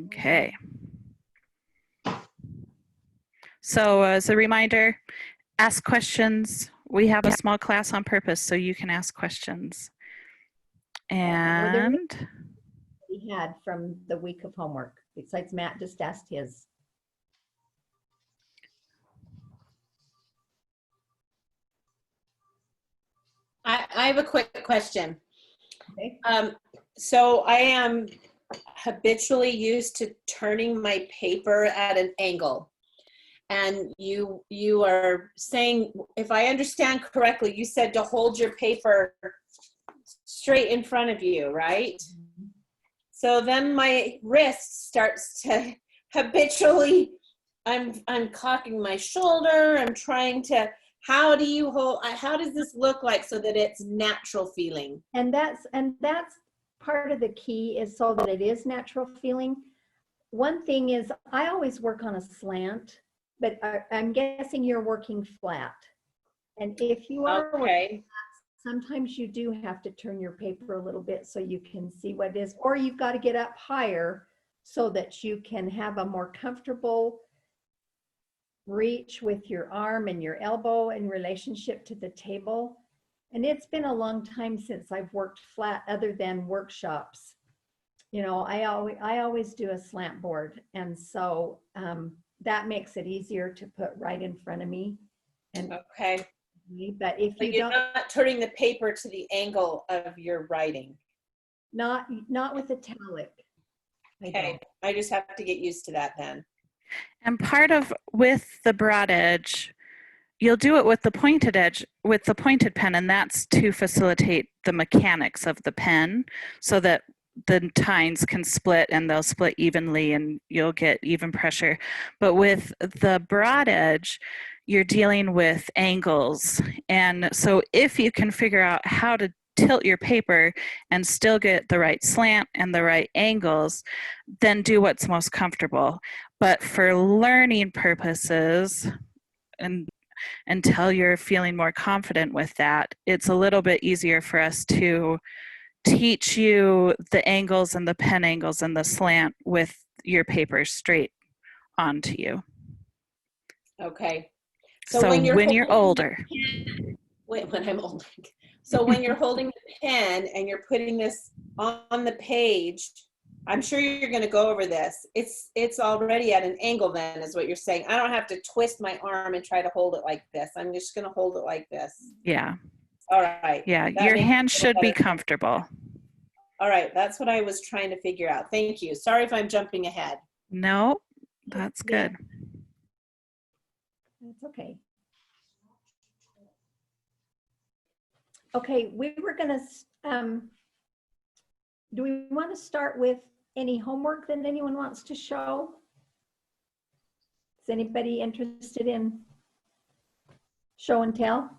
Okay. So as a reminder, ask questions. We have a small class on purpose so you can ask questions. And we had from the week of homework, besides Matt just asked his. I have a quick question. Okay. So I am habitually used to turning my paper at an angle. And you are saying, if I understand correctly, you said to hold your paper straight in front of you, right? So then my wrist starts to habitually, I'm cocking my shoulder, I'm trying to, how does this look like so that it's natural feeling? And that's part of the key, is so that it is natural feeling. One thing is, I always work on a slant, but I'm guessing you're working flat. And if you are working flat, sometimes you do have to turn your paper a little bit so you can see what it is, or you've got to get up higher so that you can have a more comfortable reach with your arm and your elbow in relationship to the table. And it's been a long time since I've worked flat other than workshops. You know, I always do a slant board. And so that makes it easier to put right in front of me. And okay. But if you you're don't, not turning the paper to the angle of your writing. not with Italic. Okay, I just have to get used to that then. And part of, with the broad edge, you'll do it with the pointed edge, with the pointed pen, and that's to facilitate the mechanics of the pen so that the tines can split and they'll split evenly and you'll get even pressure. But with the broad edge, you're dealing with angles. And so if you can figure out how to tilt your paper and still get the right slant and the right angles, then do what's most comfortable. But for learning purposes, and until you're feeling more confident with that, it's a little bit easier for us to teach you the angles and the pen angles and the slant with your paper straight onto you. Okay. So when you're older. When I'm older. So when you're holding the pen and you're putting this on the page, I'm sure you're going to go over this. It's already at an angle then, is what you're saying. I don't have to twist my arm and try to hold it like this. I'm just going to hold it like this. Yeah. All right. Yeah, your hand should be comfortable. All right, that's what I was trying to figure out. Thank you. Sorry if I'm jumping ahead. No, that's good. That's okay. Okay, we were going to, do we want to start with any homework that anyone wants to show? Is anybody interested in show and tell?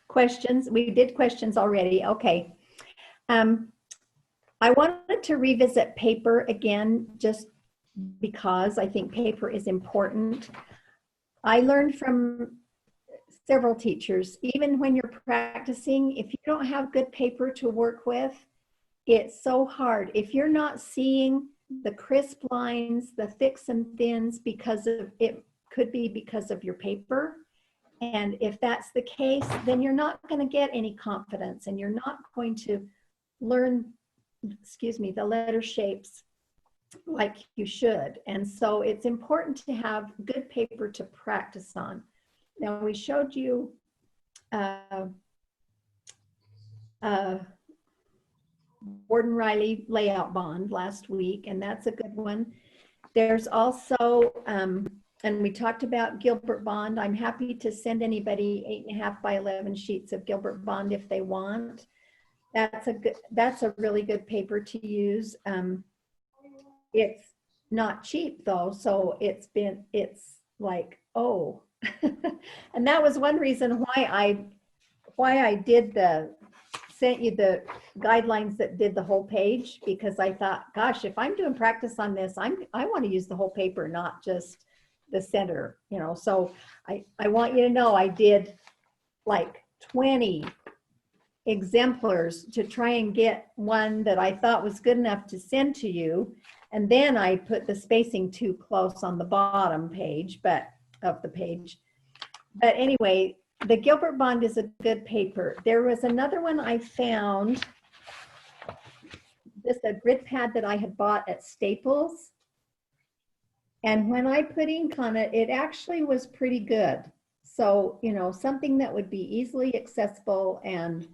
Questions? We did questions already. Okay. I wanted to revisit paper again, just because I think paper is important. I learned from several teachers, even when you're practicing, if you don't have good paper to work with, it's so hard. If you're not seeing the crisp lines, the thicks and thins, because of it could be because of your paper. And if that's the case, then you're not going to get any confidence and you're not going to learn, the letter shapes like you should. And so it's important to have good paper to practice on. Now we showed you Gordon Riley layout bond last week, and that's a good one. There's also, and we talked about Gilbert bond. I'm happy to send anybody 8.5 by 11 sheets of Gilbert bond if they want. That's a really good paper to use. It's not cheap though, so it's like, oh. And that was one reason why I sent you the guidelines that did the whole page, because I thought, gosh, if I'm doing practice on this, I want to use the whole paper, not just the center, you know. So I want you to know I did like 20 exemplars to try and get one that I thought was good enough to send to you. And then I put the spacing too close on the bottom page, of the page. But anyway, the Gilbert Bond is a good paper. There was another one I found, just a grid pad that I had bought at Staples. And when I put ink on it, it actually was pretty good. So, you know, something that would be easily accessible and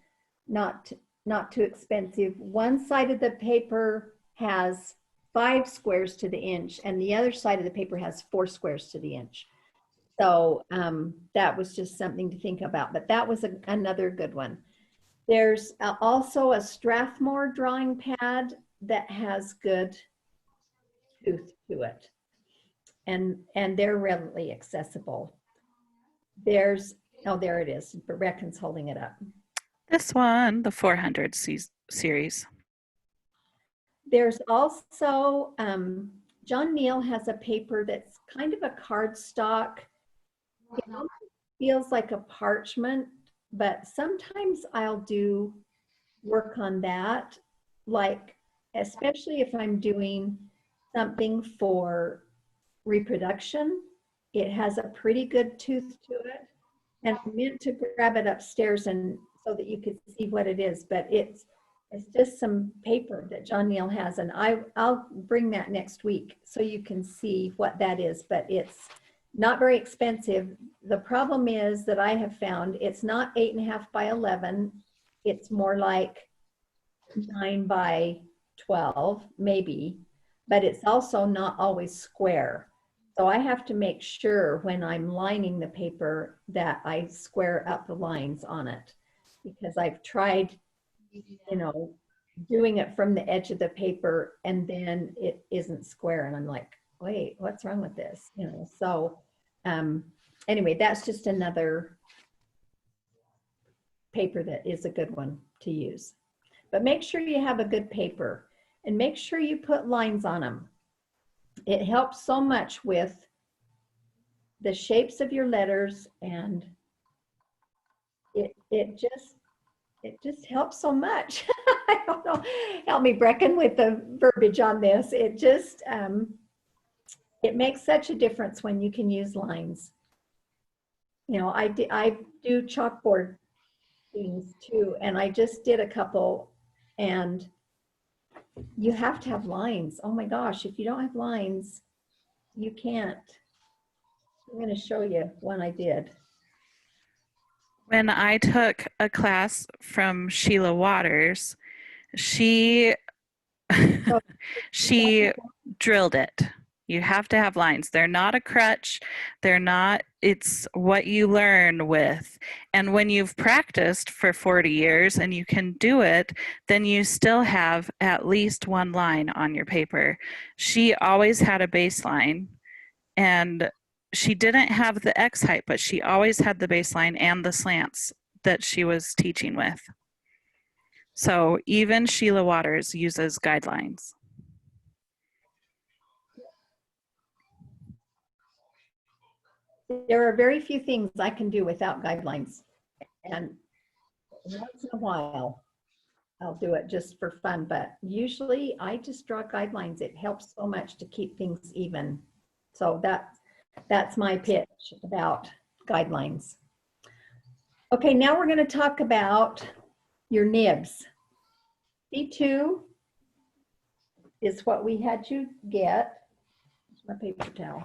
not too expensive. One side of the paper has 5 squares to the inch, and the other side of the paper has 4 squares to the inch. So that was just something to think about, but that was another good one. There's also a Strathmore drawing pad that has good tooth to it, and they're readily accessible. There's, oh, there it is. Brecken's holding it up. This one, the 400 series. There's also, John Neal has a paper that's kind of a cardstock. It almost feels like a parchment, but sometimes I'll do work on that, like especially if I'm doing something for reproduction. It has a pretty good tooth to it, and I meant to grab it upstairs and so that you could see what it is, but it's just some paper that John Neal has, and I'll bring that next week so you can see what that is, but it's not very expensive. The problem is that I have found it's not 8.5 by 11. It's more like 9 by 12, maybe, but it's also not always square. So I have to make sure when I'm lining the paper that I square up the lines on it, because I've tried, you know, doing it from the edge of the paper and then it isn't square. And I'm like, wait, what's wrong with this? You know, so anyway, that's just another paper that is a good one to use. But make sure you have a good paper and make sure you put lines on them. It helps so much with the shapes of your letters, and it just helps so much. I don't know. Help me, Brecken, with the verbiage on this. It just, it makes such a difference when you can use lines. You know, I do chalkboard things too, and I just did a couple, and you have to have lines. Oh my gosh, if you don't have lines, you can't. I'm going to show you one I did. When I took a class from Sheila Waters, she she drilled it. You have to have lines. They're not a crutch. They're not, it's what you learn with. And when you've practiced for 40 years and you can do it, then you still have at least one line on your paper. She always had a baseline, and she didn't have the X height, but she always had the baseline and the slants that she was teaching with. So even Sheila Waters uses guidelines. There are very few things I can do without guidelines. And once in a while, I'll do it just for fun. But usually I just draw guidelines. It helps so much to keep things even. So that's my pitch about guidelines. Okay, now we're going to talk about your nibs. C-2 is what we had you get. Here's my paper towel.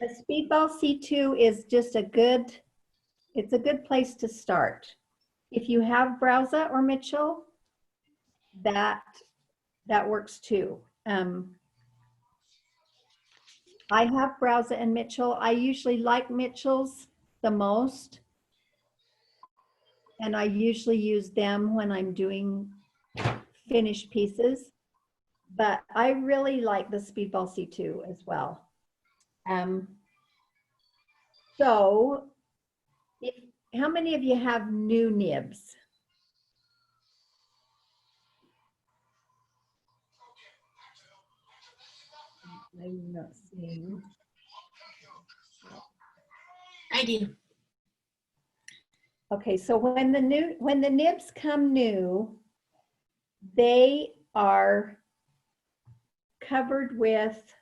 A Speedball C-2 is just it's a good place to start. If you have Browza or Mitchell, that works too. I have Browza and Mitchell. I usually like Mitchell's the most, and I usually use them when I'm doing finished pieces, but I really like the Speedball C-2 as well. So how many of you have new nibs? I'm not seeing. I do. Okay, so when the nibs come new, they are covered with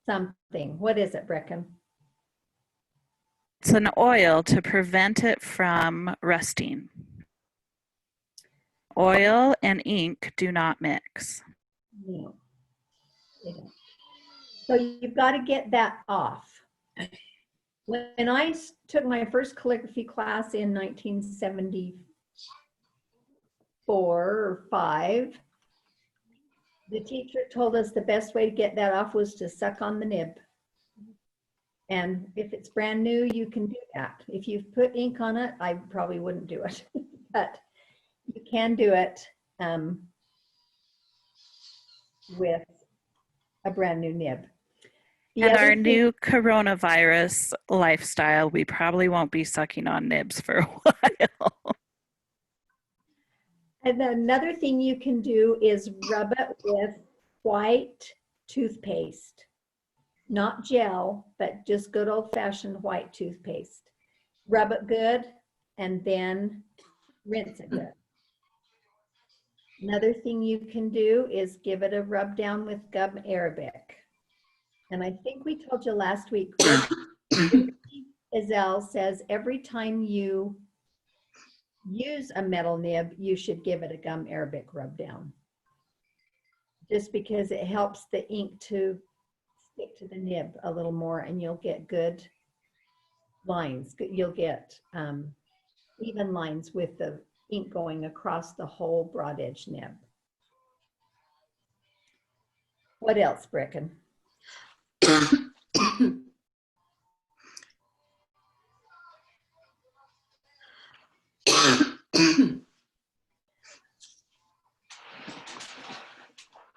something. What is it, Brecken? It's an oil to prevent it from rusting. Oil and ink do not mix. No, they don't. So you've got to get that off. When I took my first calligraphy class in 1974 or 5, the teacher told us the best way to get that off was to suck on the nib. And if it's brand new, you can do that. If you've put ink on it, I probably wouldn't do it, but you can do it with a brand new nib. And our new coronavirus lifestyle, we probably won't be sucking on nibs for a while. And another thing you can do is rub it with white toothpaste. Not gel, but just good old-fashioned white toothpaste. Rub it good and then rinse it good. Another thing you can do is give it a rub down with gum arabic. And I think we told you last week, Azelle says every time you use a metal nib, you should give it a gum arabic rub down. Just because it helps the ink to stick to the nib a little more and you'll get good lines. You'll get even lines with the ink going across the whole broad edge nib. What else, Brecken?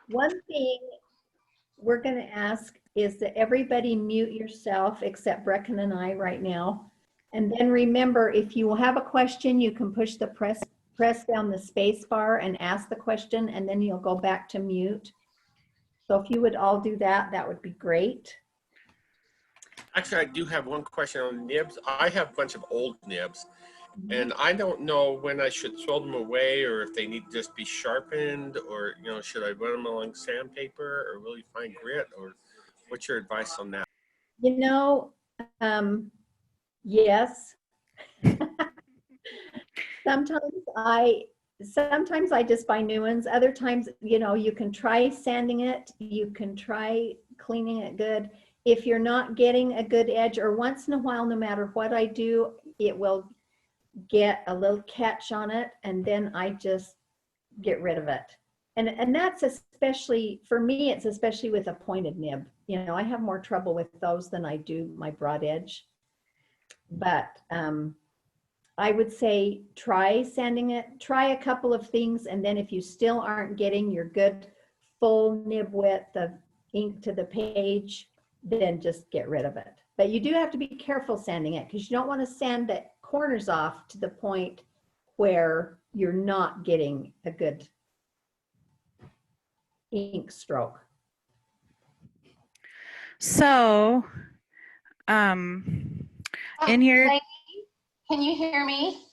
One thing we're going to ask is that everybody mute yourself except Brecken and I right now. And then remember, if you have a question, you can push the press down the space bar and ask the question, and then you'll go back to mute. So if you would all do that, that would be great. Actually, I do have one question on nibs. I have a bunch of old nibs, and I don't know when I should throw them away or if they need to just be sharpened, or, you know, should I run them along sandpaper or really fine grit, or what's your advice on that? You know, yes. Sometimes I just buy new ones. Other times, you know, you can try sanding it. You can try cleaning it good. If you're not getting a good edge, or once in a while, no matter what I do, it will get a little catch on it, and then I just get rid of it. And that's especially, for me, it's especially with a pointed nib. You know, I have more trouble with those than I do my broad edge. But I would say try sanding it, try a couple of things, and then if you still aren't getting your good full nib width of ink to the page, then just get rid of it. But you do have to be careful sanding it, because you don't want to sand the corners off to the point where you're not getting a good ink stroke. So, in your, Lady, can you hear me?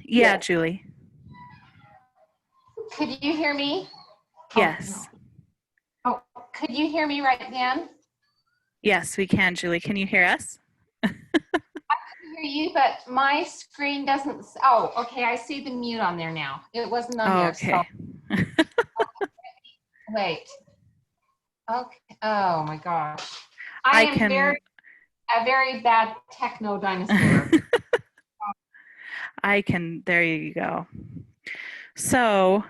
yeah, Yes. Julie. Could you hear me? Yes. Oh, could you hear me right then? Yes, we can, Julie. Can you hear us? I can hear you, but my screen doesn't. Oh, okay. I see the mute on there now. It wasn't on there. Okay. So, wait. Okay. Oh my gosh. I am a very bad techno dinosaur. There you go. So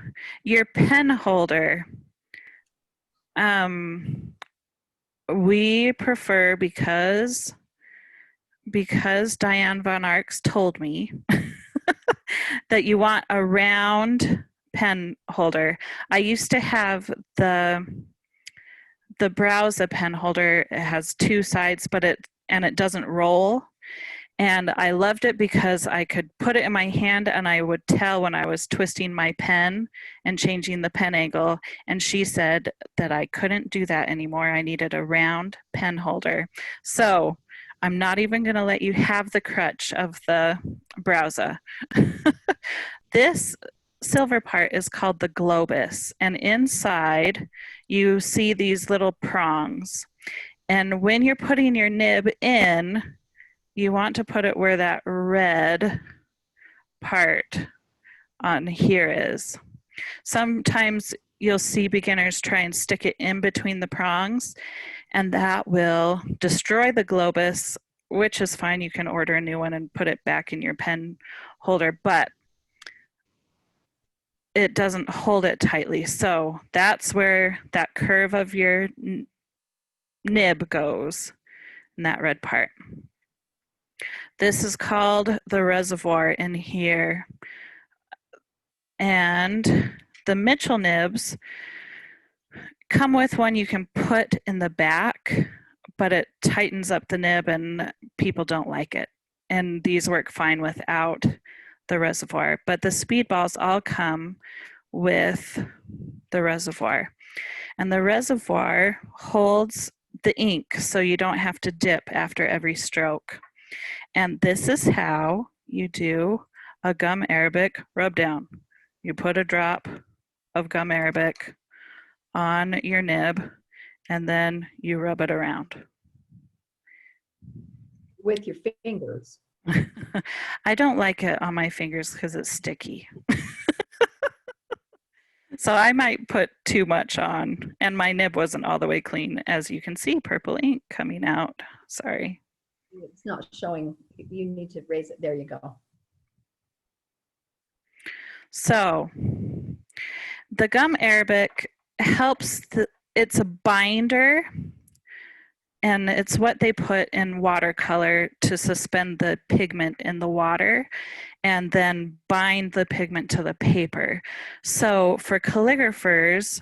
your pen holder, we prefer, because Diane Von Arx told me that you want a round pen holder. I used to have the Browse pen holder. It has two sides, but it doesn't roll. And I loved it because I could put it in my hand and I would tell when I was twisting my pen and changing the pen angle. And she said that I couldn't do that anymore. I needed a round pen holder. So I'm not even going to let you have the crutch of the browser. This silver part is called the globus, and inside you see these little prongs. And when you're putting your nib in, you want to put it where that red part on here is. Sometimes you'll see beginners try and stick it in between the prongs, and that will destroy the globus, which is fine. You can order a new one and put it back in your pen holder, but it doesn't hold it tightly. So that's where that curve of your nib goes, in that red part. This is called the reservoir in here. And the Mitchell nibs come with one you can put in the back, but it tightens up the nib and people don't like it. And these work fine without the reservoir. But the speedballs all come with the reservoir. And the reservoir holds the ink so you don't have to dip after every stroke. And this is how you do a gum arabic rub down. You put a drop of gum arabic on your nib and then you rub it around. With your fingers. I don't like it on my fingers because it's sticky. So I might put too much on, and my nib wasn't all the way clean. As you can see, purple ink coming out. Sorry. It's not showing. You need to raise it. There you go. So the gum arabic helps, it's a binder, and it's what they put in watercolor to suspend the pigment in the water and then bind the pigment to the paper. So for calligraphers,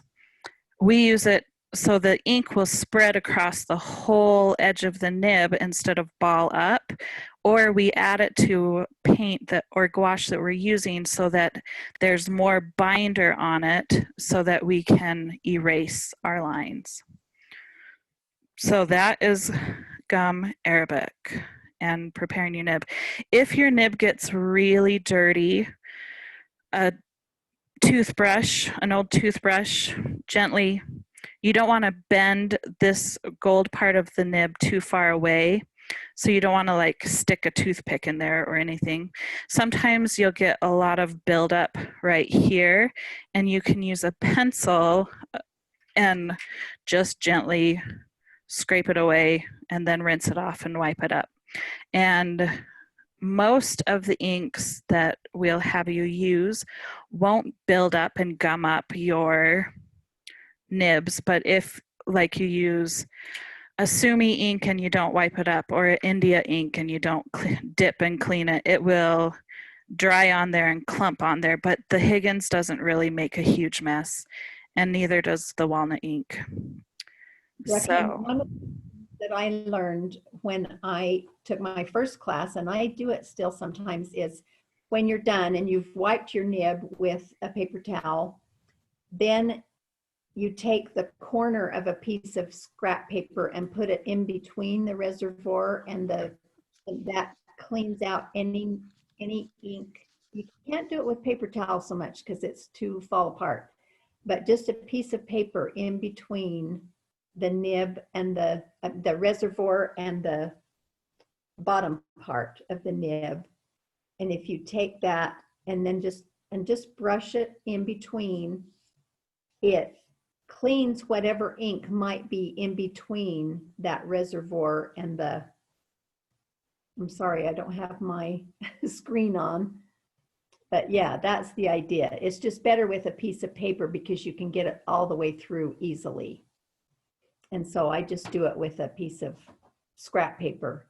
we use it so the ink will spread across the whole edge of the nib instead of ball up, or we add it to paint that or gouache that we're using so that there's more binder on it so that we can erase our lines. So that is gum arabic and preparing your nib. If your nib gets really dirty, a toothbrush, an old toothbrush, gently, you don't want to bend this gold part of the nib too far away. So you don't want to like stick a toothpick in there or anything. Sometimes you'll get a lot of buildup right here, and you can use a pencil and just gently scrape it away and then rinse it off and wipe it up. And most of the inks that we'll have you use won't build up and gum up your nibs, but if like you use a Sumi ink and you don't wipe it up, or India ink and you don't dip and clean it, it will dry on there and clump on there. But the Higgins doesn't really make a huge mess, and neither does the walnut ink. So One of the things that I learned when I took my first class, and I do it still sometimes, is when you're done and you've wiped your nib with a paper towel, then you take the corner of a piece of scrap paper and put it in between the reservoir and that cleans out any ink. You can't do it with paper towel so much because it's too fall apart, but just a piece of paper in between the nib and the reservoir and the bottom part of the nib. And if you take that and then just brush it in between, it cleans whatever ink might be in between that reservoir and the, I'm sorry, I don't have my screen on, but yeah, that's the idea. It's just better with a piece of paper because you can get it all the way through easily. And so I just do it with a piece of scrap paper,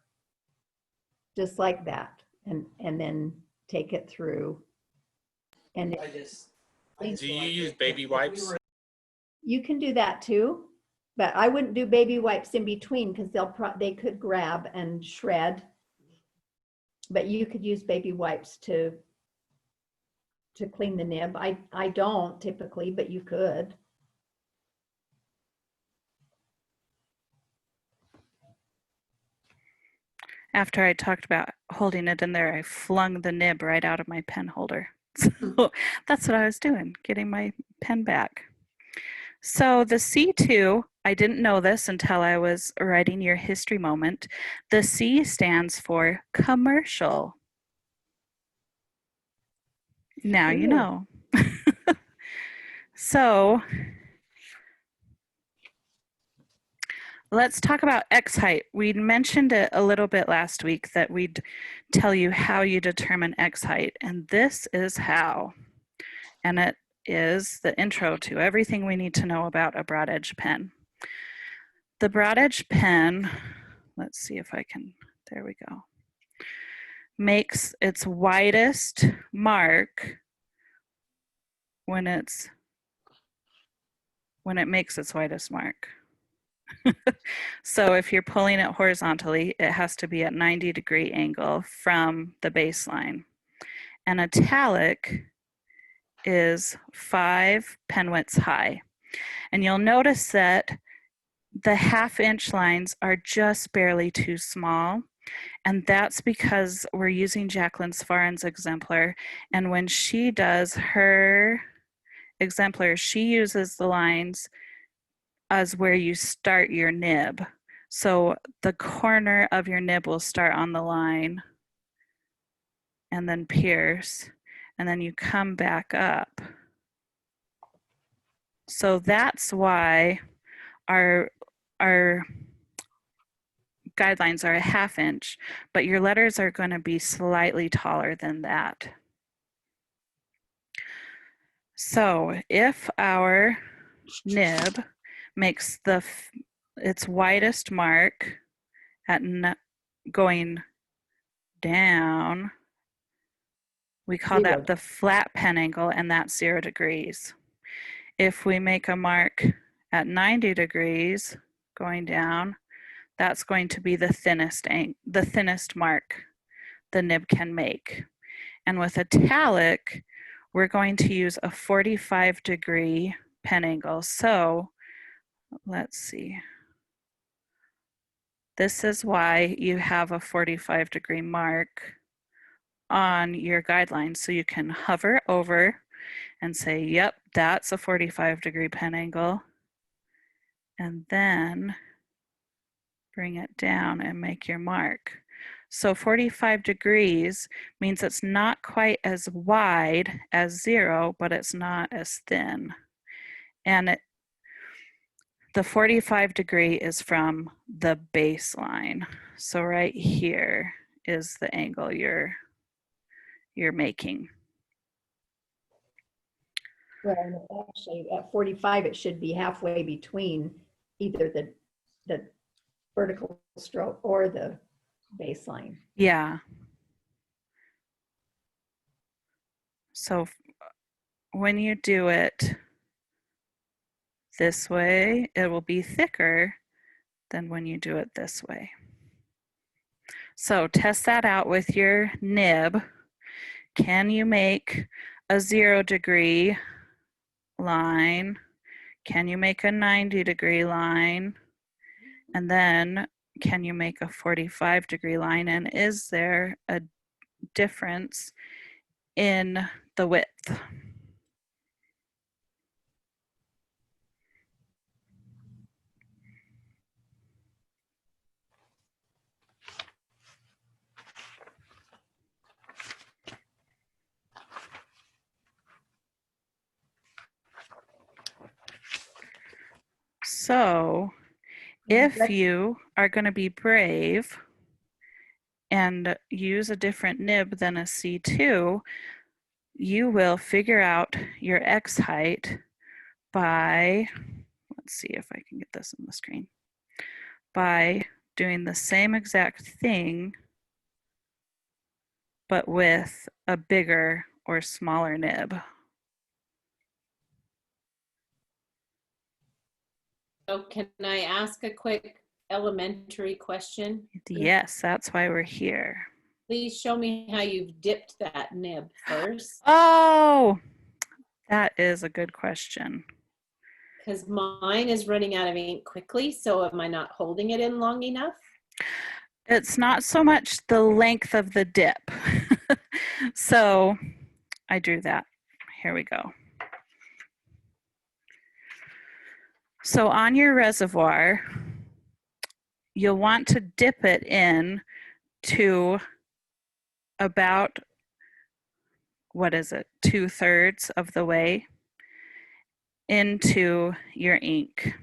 just like that, and then take it through. And Do you use baby wipes? you can do that too, but I wouldn't do baby wipes in between because they could grab and shred. But you could use baby wipes to clean the nib. I don't typically, but you could. After I talked about holding it in there, I flung the nib right out of my pen holder. So that's what I was doing, getting my pen back. So the C2, I didn't know this until I was writing your history moment. The C stands for commercial. Now you Ooh. know. So let's talk about X height. We mentioned it a little bit last week that we'd tell you how you determine X height, and this is how. And it is the intro to everything we need to know about a broad edge pen. The broad edge pen, let's see if I can, there we go, makes its widest mark when it makes its widest mark. So if you're pulling it horizontally, it has to be at 90-degree angle from the baseline. And italic is 5 pen widths high. And you'll notice that the half-inch lines are just barely too small. And that's because we're using Jacqueline Svaren's exemplar. And when she does her exemplar, she uses the lines as where you start your nib. So the corner of your nib will start on the line and then pierce, and then you come back up. So that's why our guidelines are a 1/2 inch, but your letters are going to be slightly taller than that. So if our nib makes its widest mark at going down, we call that the flat pen angle, and that's 0 degrees. If we make a mark at 90 degrees going down, that's going to be the thinnest mark the nib can make. And with italic, we're going to use a 45-degree pen angle. So let's see. This is why you have a 45-degree mark on your guidelines. So you can hover over and say, yep, that's a 45-degree pen angle. And then bring it down and make your mark. So 45 degrees means it's not quite as wide as 0, but it's not as thin. And the 45-degree is from the baseline. So right here is the angle you're making. Well, actually, at 45, it should be halfway between either the vertical stroke or the baseline. Yeah. So when you do it this way, it will be thicker than when you do it this way. So test that out with your nib. Can you make a 0 degree line? Can you make a 90-degree line? And then can you make a 45-degree line? And is there a difference in the width? So if you are going to be brave and use a different nib than a C2, you will figure out your X height by, let's see if I can get this on the screen, by doing the same exact thing, but with a bigger or smaller nib. So can I ask a quick elementary question? Yes, that's why we're here. Please show me how you've dipped that nib first. Oh, that is a good question. Because mine is running out of ink quickly, so am I not holding it in long enough? It's not so much the length of the dip. So I drew that. Here we go. So on your reservoir, you'll want to dip it in to about, what is it, 2/3 of the way into your ink.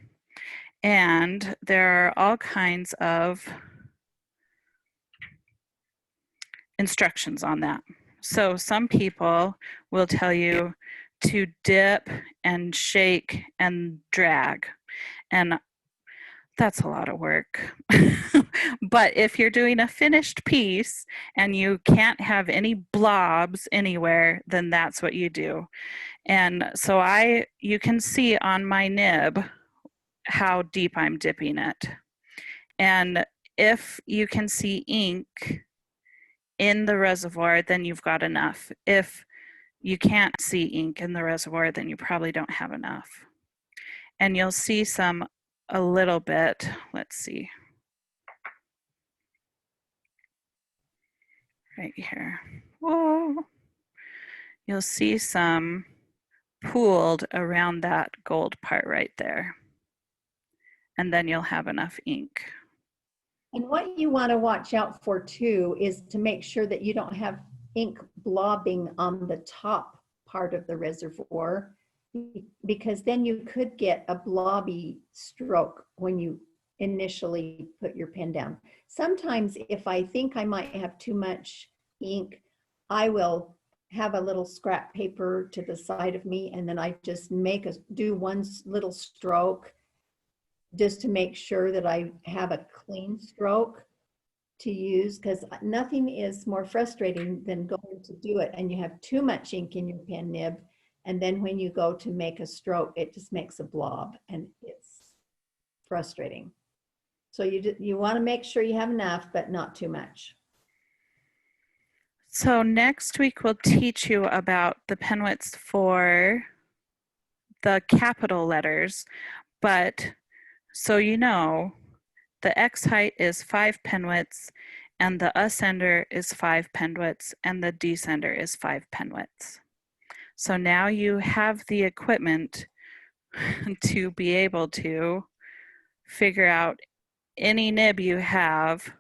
And there are all kinds of instructions on that. So some people will tell you to dip and shake and drag. And that's a lot of work. But if you're doing a finished piece and you can't have any blobs anywhere, then that's what you do. And so you can see on my nib how deep I'm dipping it. And if you can see ink in the reservoir, then you've got enough. If you can't see ink in the reservoir, then you probably don't have enough. And you'll see a little bit, let's see, right here. Whoa. You'll see some pooled around that gold part right there. And then you'll have enough ink. And what you want to watch out for too is to make sure that you don't have ink blobbing on the top part of the reservoir, because then you could get a blobby stroke when you initially put your pen down. Sometimes if I think I might have too much ink, I will have a little scrap paper to the side of me, and then I just do one little stroke just to make sure that I have a clean stroke to use, because nothing is more frustrating than going to do it and you have too much ink in your pen nib, and then when you go to make a stroke, it just makes a blob and it's frustrating. So you want to make sure you have enough, but not too much. So next week we'll teach you about the pen widths for the capital letters, but so you know, the X height is 5 pen widths, and the ascender is 5 pen widths, and the descender is 5 pen widths. So now you have the equipment to be able to figure out any nib you have,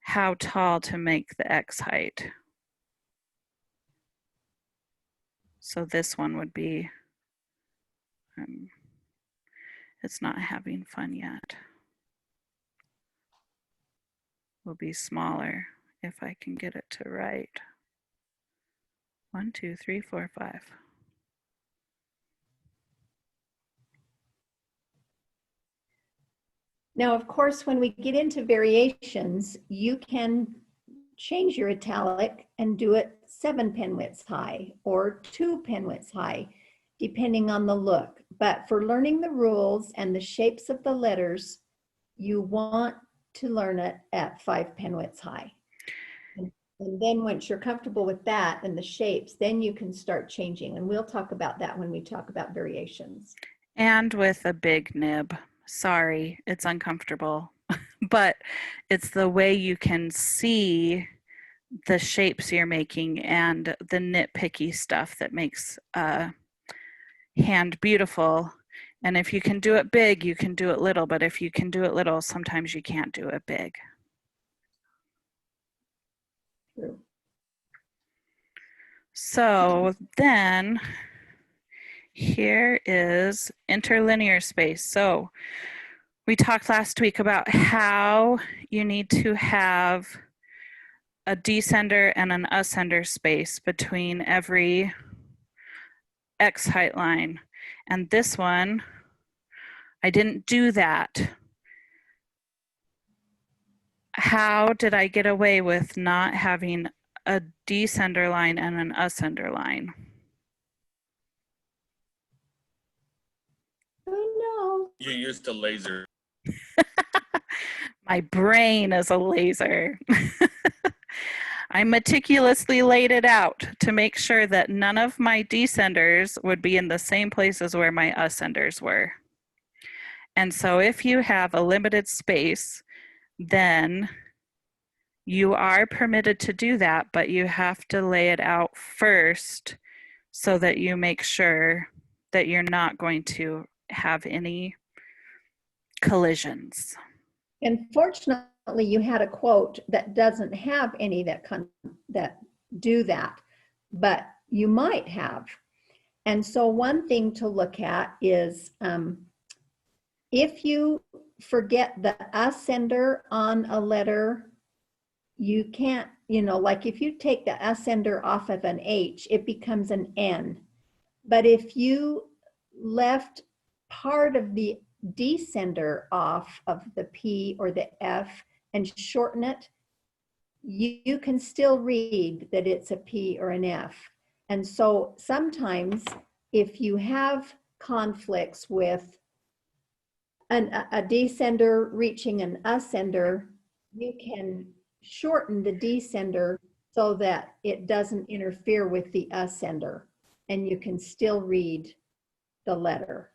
how tall to make the X height. So this one would be, it's not having fun yet. Will be smaller if I can get it to write. 1, 2, 3, 4, 5. Now, of course, when we get into variations, you can change your italic and do it 7 pen widths high or 2 pen widths high, depending on the look. But for learning the rules and the shapes of the letters, you want to learn it at 5 pen widths high. And then once you're comfortable with that and the shapes, then you can start changing. And we'll talk about that when we talk about variations. And with a big nib. Sorry, it's uncomfortable, but it's the way you can see the shapes you're making and the nitpicky stuff that makes a hand beautiful. And if you can do it big, you can do it little, but if you can do it little, sometimes you can't do it big. True. So then here is interlinear space. So we talked last week about how you need to have a descender and an ascender space between every X height line. And this one, I didn't do that. How did I get away with not having a descender line and an ascender line? Oh You used a laser. My brain is a laser. I meticulously laid it out to make sure that none of my descenders would be in the same places where my ascenders were. And so if you have a limited space, then You are permitted to do that, but you have to lay it out first so that you make sure that you're not going to have any collisions. Unfortunately, you had a quote that doesn't have any that do that, but you might have. And so one thing to look at is if you forget the ascender on a letter, you can't, like if you take the ascender off of an H, it becomes an N. But if you left part of the descender off of the P or the F and shorten it, you can still read that it's a P or an F. And so sometimes if you have conflicts with a descender reaching an ascender, you can shorten the descender so that it doesn't interfere with the ascender, and you can still read the letter.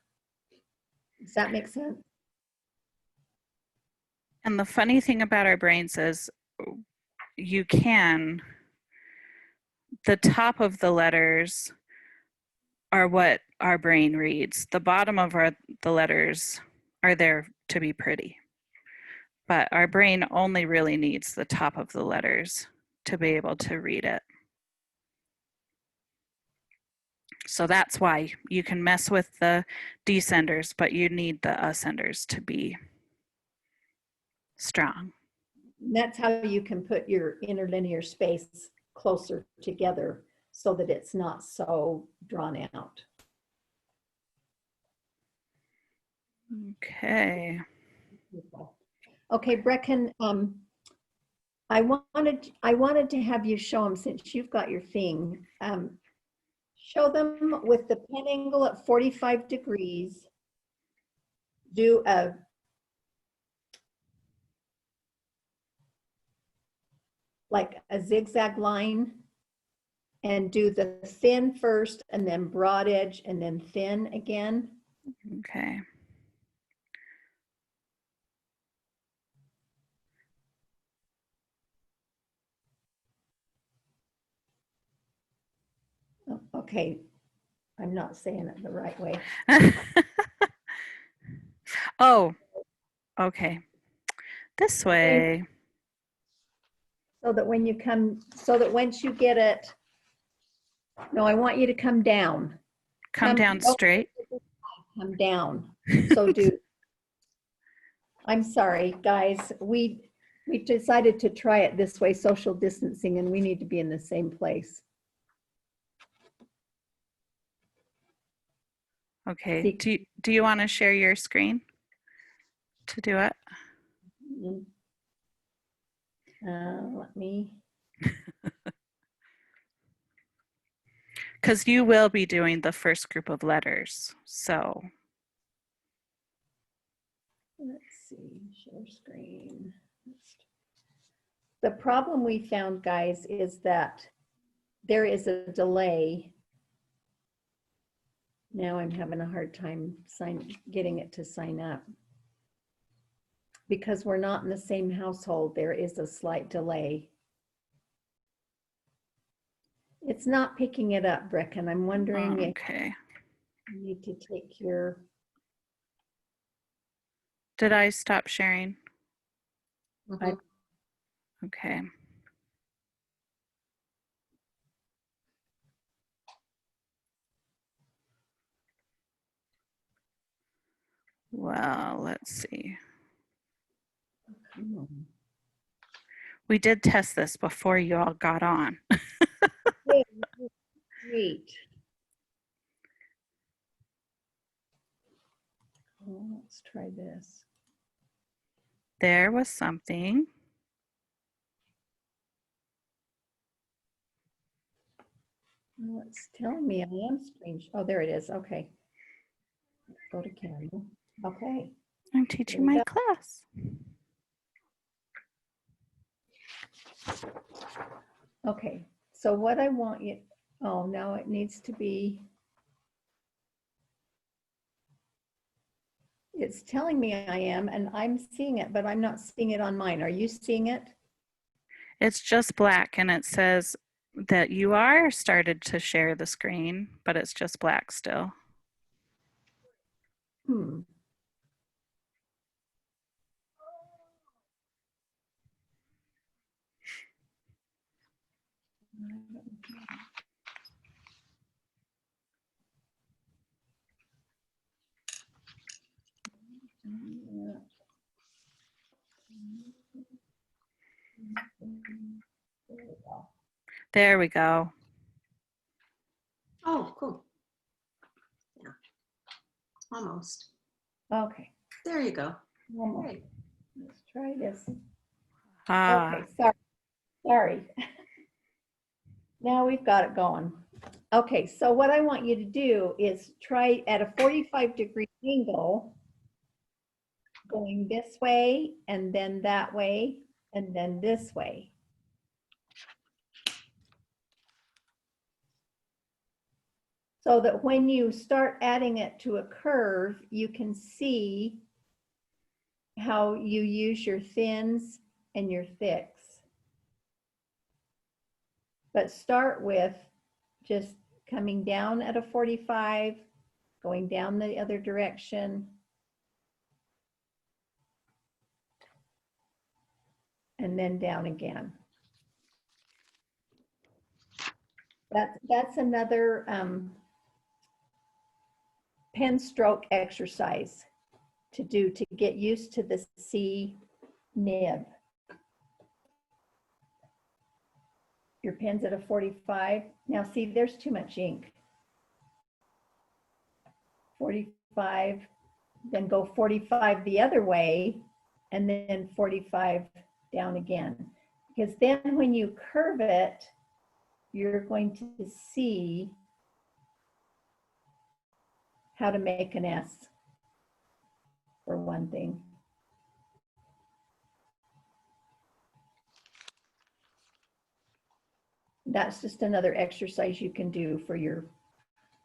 Does that make sense? And the funny thing about our brains is you can, the top of the letters are what our brain reads. The bottom of the letters are there to be pretty. But our brain only really needs the top of the letters to be able to read it. So that's why you can mess with the descenders, but you need the ascenders to be strong. And that's how you can put your interlinear space closer together so that it's not so drawn out. Okay. Okay, Brecken, I wanted to have you show them since you've got your thing. Show them with the pen angle at 45 degrees. Do like a zigzag line and do the thin first and then broad edge and then thin again. Okay. Okay, I'm not saying it the right way. Oh, okay. This way. So that when you come, so that once you get it, no, I want you to come down. Come down straight. Come down. So I'm sorry, guys. We decided to try it this way, social distancing, and we need to be in the same place. Okay. Do you want to share your screen to do it? Let me. Because you will be doing the first group of letters. So. Let's see, share screen. The problem we found, guys, is that there is a delay. Now I'm having a hard time getting it to sign up. Because we're not in the same household, there is a slight delay. It's not picking it up, Brecken. I'm wondering if you need to take your... Did I stop sharing? Mhm. Okay. Well, let's see. Come on. We did test this before you all got on. Great. Oh, let's try this. There was something. Well, it's telling me I am screen. Oh, there it is. Okay. Go to camera. Okay. I'm teaching my class. Okay. So what I want you, oh, now it needs to be, it's telling me I am, and I'm seeing it, but I'm not seeing it on mine. Are you seeing it? It's just black and it says that you are started to share the screen, but it's just black still. Hmm. There we go. Oh, cool. Yeah, almost. Okay. There you go. Almost. Great. Let's try this. Ah, Okay, sorry. Now we've got it going. Okay, so what I want you to do is try at a 45-degree angle, going this way and then that way and then this way. So that when you start adding it to a curve, you can see how you use your thins and your thicks. But start with just coming down at a 45, going down the other direction, and then down again. That's another pen stroke exercise to do to get used to the C nib. Your pen's at a 45. Now see, there's too much ink. 45, then go 45 the other way, and then 45 down again. Because then when you curve it, you're going to see how to make an S, for one thing. That's just another exercise you can do for your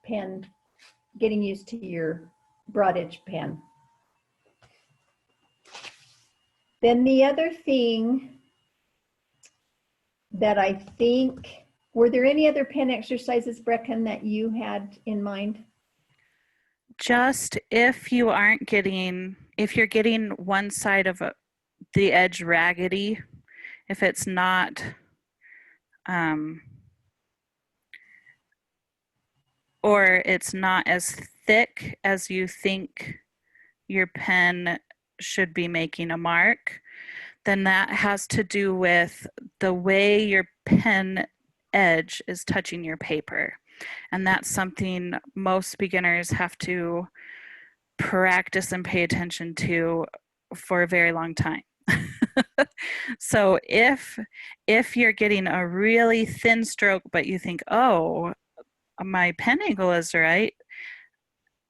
pen, getting used to your broad edge pen. Then the other thing that I think, were there any other pen exercises, Brecken, that you had in mind? just if you aren't getting, if you're getting one side of the edge raggedy, if it's not or it's not as thick as you think your pen should be making a mark, then that has to do with the way your pen edge is touching your paper. And that's something most beginners have to practice and pay attention to for a very long time. So if you're getting a really thin stroke, but you think, oh, my pen angle is right,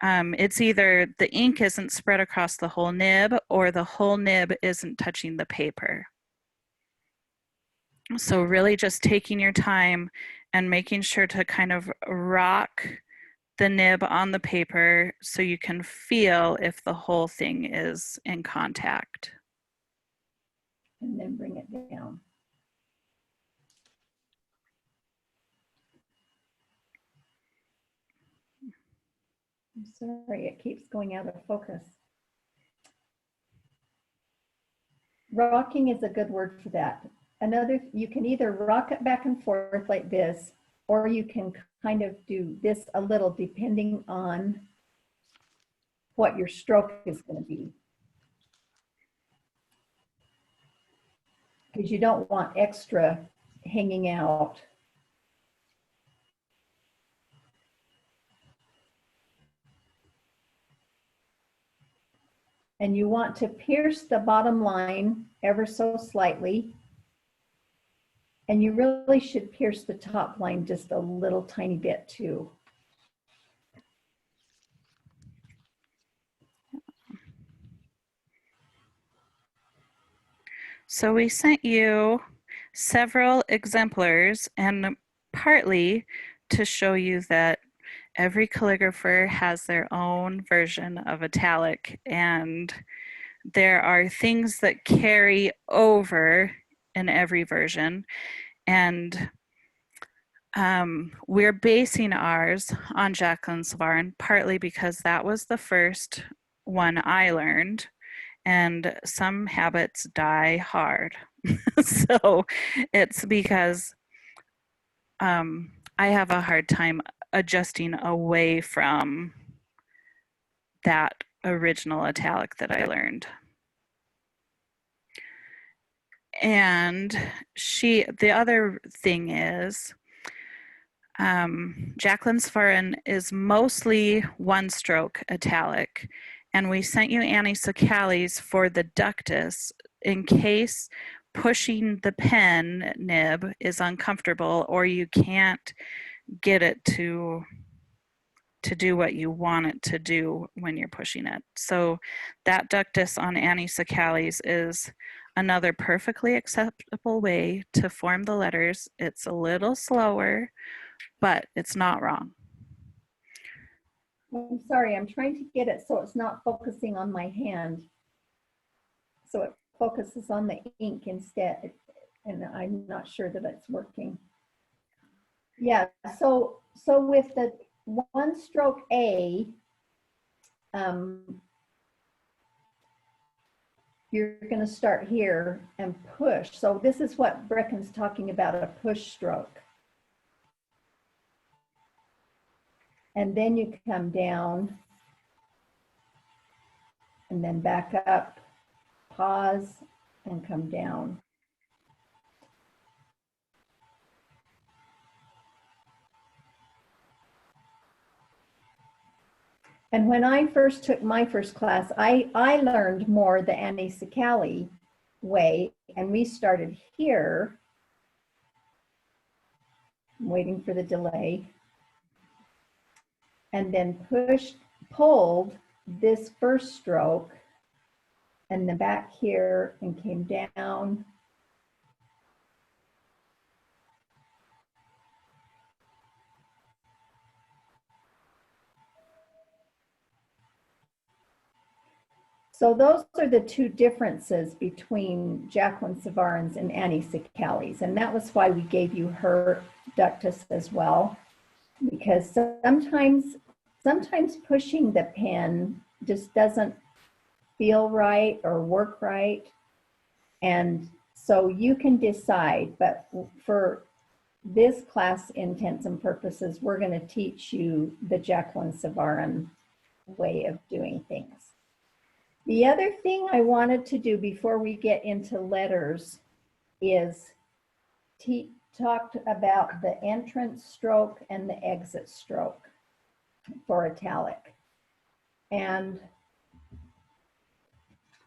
it's either the ink isn't spread across the whole nib or the whole nib isn't touching the paper. So really just taking your time and making sure to kind of rock the nib on the paper so you can feel if the whole thing is in contact. And then bring it down. I'm sorry, it keeps going out of focus. Rocking is a good word for that. Another, you can either rock it back and forth like this, or you can kind of do this a little depending on what your stroke is going to be. Because you don't want extra hanging out. And you want to pierce the bottom line ever so slightly. And you really should pierce the top line just a little tiny bit too. So we sent you several exemplars, and partly to show you that every calligrapher has their own version of Italic, and there are things that carry over in every version. And we're basing ours on Jacqueline Savarin, partly because that was the first one I learned, and some habits die hard. So it's because I have a hard time adjusting away from that original italic that I learned. And the other thing is, Jacqueline Savarin is mostly one stroke italic, and we sent you Annie Sacali's for the ductus in case pushing the pen nib is uncomfortable or you can't get it to do what you want it to do when you're pushing it. So that ductus on Annie Sacali's is another perfectly acceptable way to form the letters. It's a little slower, but it's not wrong. I'm sorry, I'm trying to get it so it's not focusing on my hand. So it focuses on the ink instead, and I'm not sure that it's working. Yeah, so with the one stroke A, you're going to start here and push. So this is what Brecken's talking about, a push stroke. And then you come down and then back up, pause, and come down. And when I first took my first class, I learned more the Annie Sacali way, and we started here. I'm waiting for the delay. And then pulled this first stroke, and then back here and came down. So those are the two differences between Jacqueline Savarin's and Annie Sacali's. And that was why we gave you her ductus as well, because sometimes pushing the pen just doesn't feel right or work right. And so you can decide, but for this class intents and purposes, we're going to teach you the Jacqueline Savarin way of doing things. The other thing I wanted to do before we get into letters is talk about the entrance stroke and the exit stroke for italic. And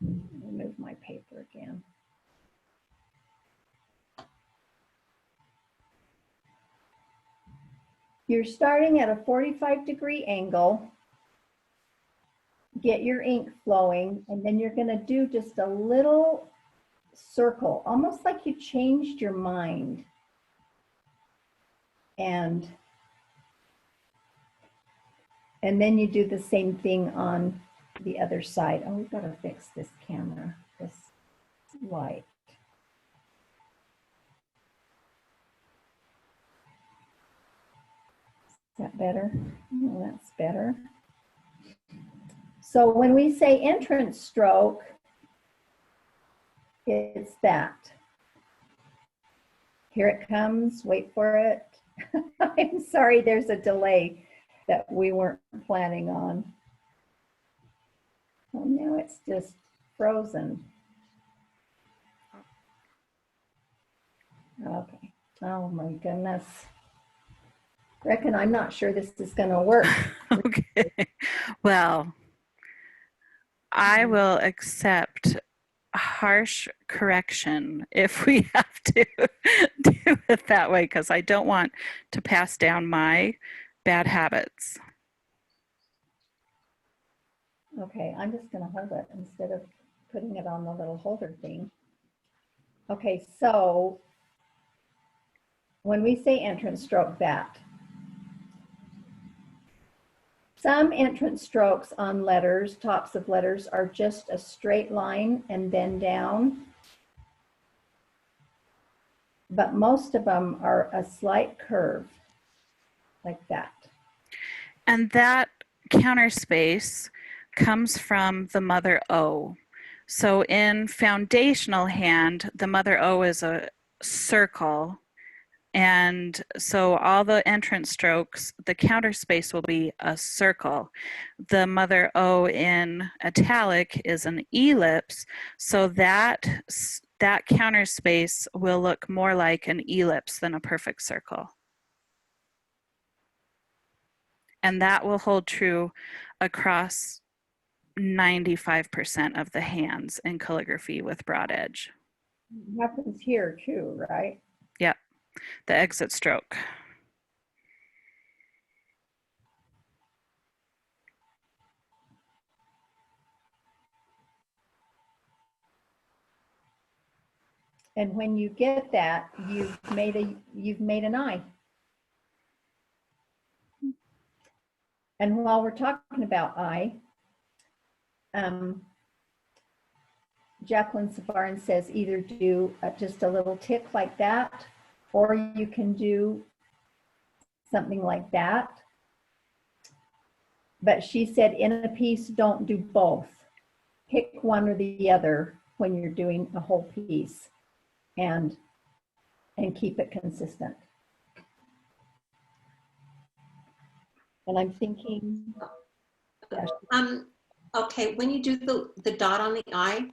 let me move my paper again. You're starting at a 45-degree angle. Get your ink flowing, and then you're going to do just a little circle, almost like you changed your mind. And then you do the same thing on the other side. Oh, we've got to fix this camera, this light. Is that better? Oh, that's better. So when we say entrance stroke, it's that. Here it comes, wait for it. I'm sorry, there's a delay that we weren't planning on. Oh, now it's just frozen. Okay, oh my goodness. Reckon I'm not sure this is gonna work. Okay, well, I will accept harsh correction if we have to do it that way, because I don't want to pass down my bad habits. Okay, I'm just gonna hold it instead of putting it on the little holder thing. Okay, so when we say entrance stroke, that. Some entrance strokes on letters, tops of letters, are just a straight line and then down. but most of them are a slight curve like that. And that counter space comes from the mother O. So in foundational hand, the mother O is a circle. And so all the entrance strokes, the counter space will be a circle. The mother O in italic is an ellipse. So that counter space will look more like an ellipse than a perfect circle. And that will hold true across 95% of the hands in calligraphy with broad edge. It happens here too, right? Yep, the exit stroke. And when you get that, you've made an eye. And while we're talking about eye, Jacqueline Savarin says either do just a little tick like that, or you can do something like that. But she said in a piece, don't do both. Pick one or the other when you're doing a whole piece and keep it consistent. And I'm thinking, okay, when you do the dot on the eye,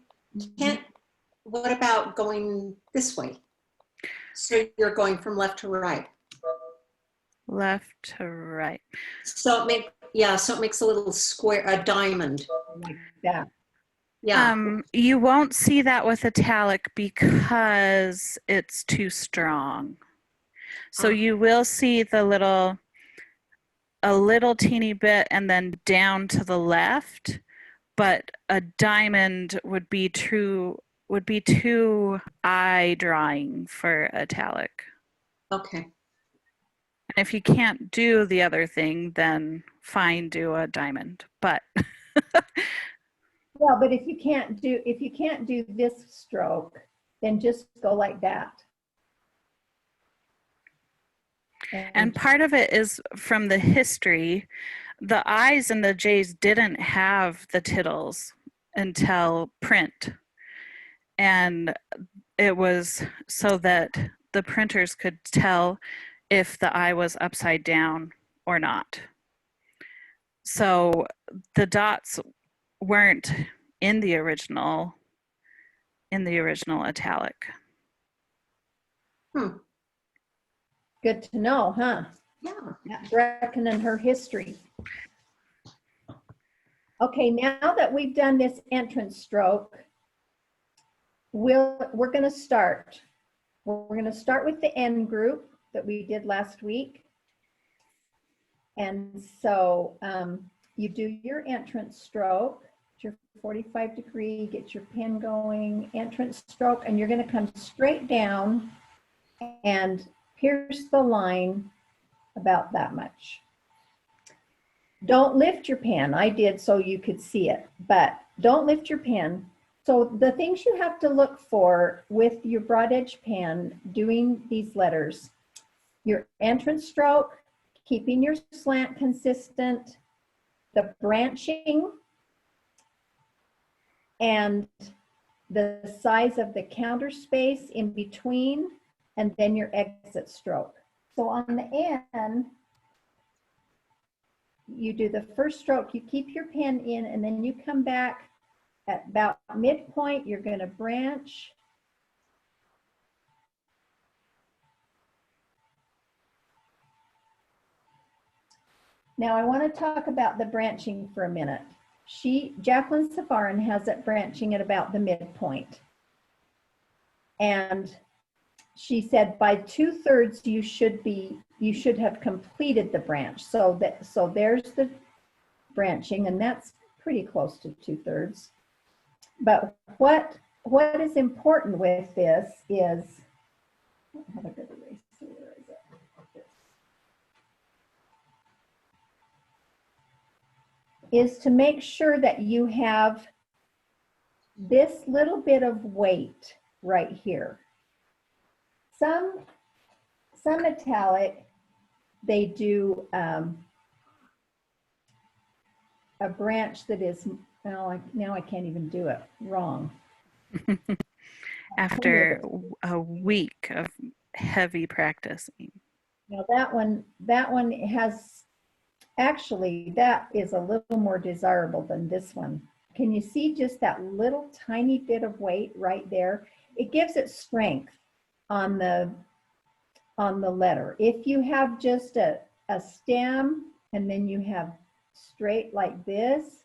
what about going this way? So you're going from left to right. Left to right. So it makes a little square, a diamond. like that. Yeah. You won't see that with italic because it's too strong. So you will see a little teeny bit and then down to the left, but a diamond would be too eye drawing for italic. Okay. And if you can't do the other thing, then fine, do a diamond. But Well, but if you can't do this stroke, then just go like that. And part of it is from the history. The I's and the J's didn't have the tittles until print. And it was so that the printers could tell if the I was upside down or not. So the dots weren't in the original italic. Good to know, huh? Yeah. Reckoning her history. Okay, now that we've done this entrance stroke, we're going to start. We're going to start with the end group that we did last week. And so you do your entrance stroke, your 45 degree, get your pen going, entrance stroke, and you're going to come straight down and pierce the line about that much. Don't lift your pen. I did so you could see it, but don't lift your pen. So the things you have to look for with your broad edge pen doing these letters, your entrance stroke, keeping your slant consistent, the branching, and the size of the counter space in between, and then your exit stroke. So on the end, you do the first stroke, you keep your pen in, and then you come back at about midpoint, you're going to branch. Now I want to talk about the branching for a minute. Jacqueline Savarin has it branching at about the midpoint. And she said by 2/3 you should have completed the branch. So there's the branching, and that's pretty close to 2/3. But what is important with this is, I don't have a good eraser. Where is it? Is to make sure that you have this little bit of weight right here. Some Italic, they do a branch that is, well, now I can't even do it wrong. After a week of heavy practicing. Now that one has, actually, that is a little more desirable than this one. Can you see just that little tiny bit of weight right there? It gives it strength on the letter. If you have just a stem and then you have straight like this,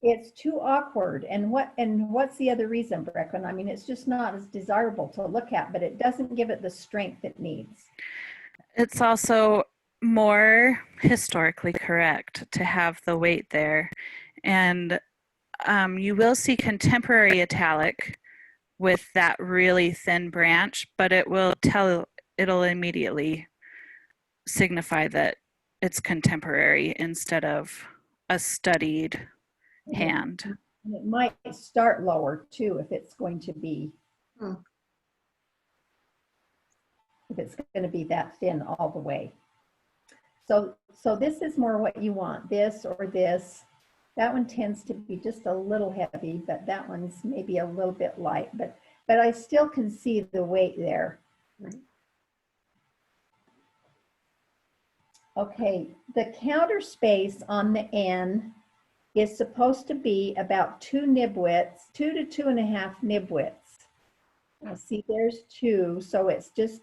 it's too awkward. And what's the other reason, Brecklin? I mean, it's just not as desirable to look at, but it doesn't give it the strength it needs. It's also more historically correct to have the weight there. And you will see contemporary italic with that really thin branch, but it'll immediately signify that it's contemporary instead of a studied hand. And it might start lower too if it's going to be if it's going to be that thin all the way. So this is more what you want, this or this. That one tends to be just a little heavy, but that one's maybe a little bit light, but I still can see the weight there. Okay, the counter space on the N is supposed to be about 2 nib widths, 2 to 2.5 nib widths. Now see, there's 2, so it's just,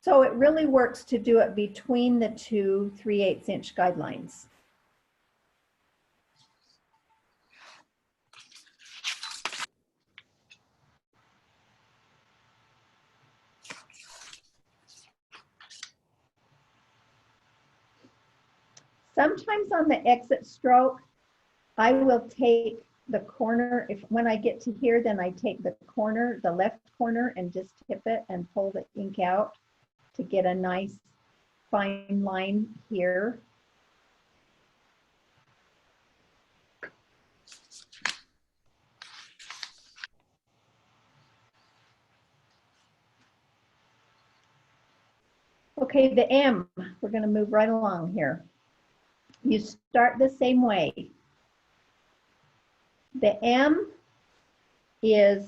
so it really works to do it between the two 3/8 inch guidelines. Sometimes on the exit stroke, I will take the corner, when I get to here, then I take the corner, the left corner, and just tip it and pull the ink out to get a nice fine line here. Okay, the M, we're going to move right along here. You start the same way. The M is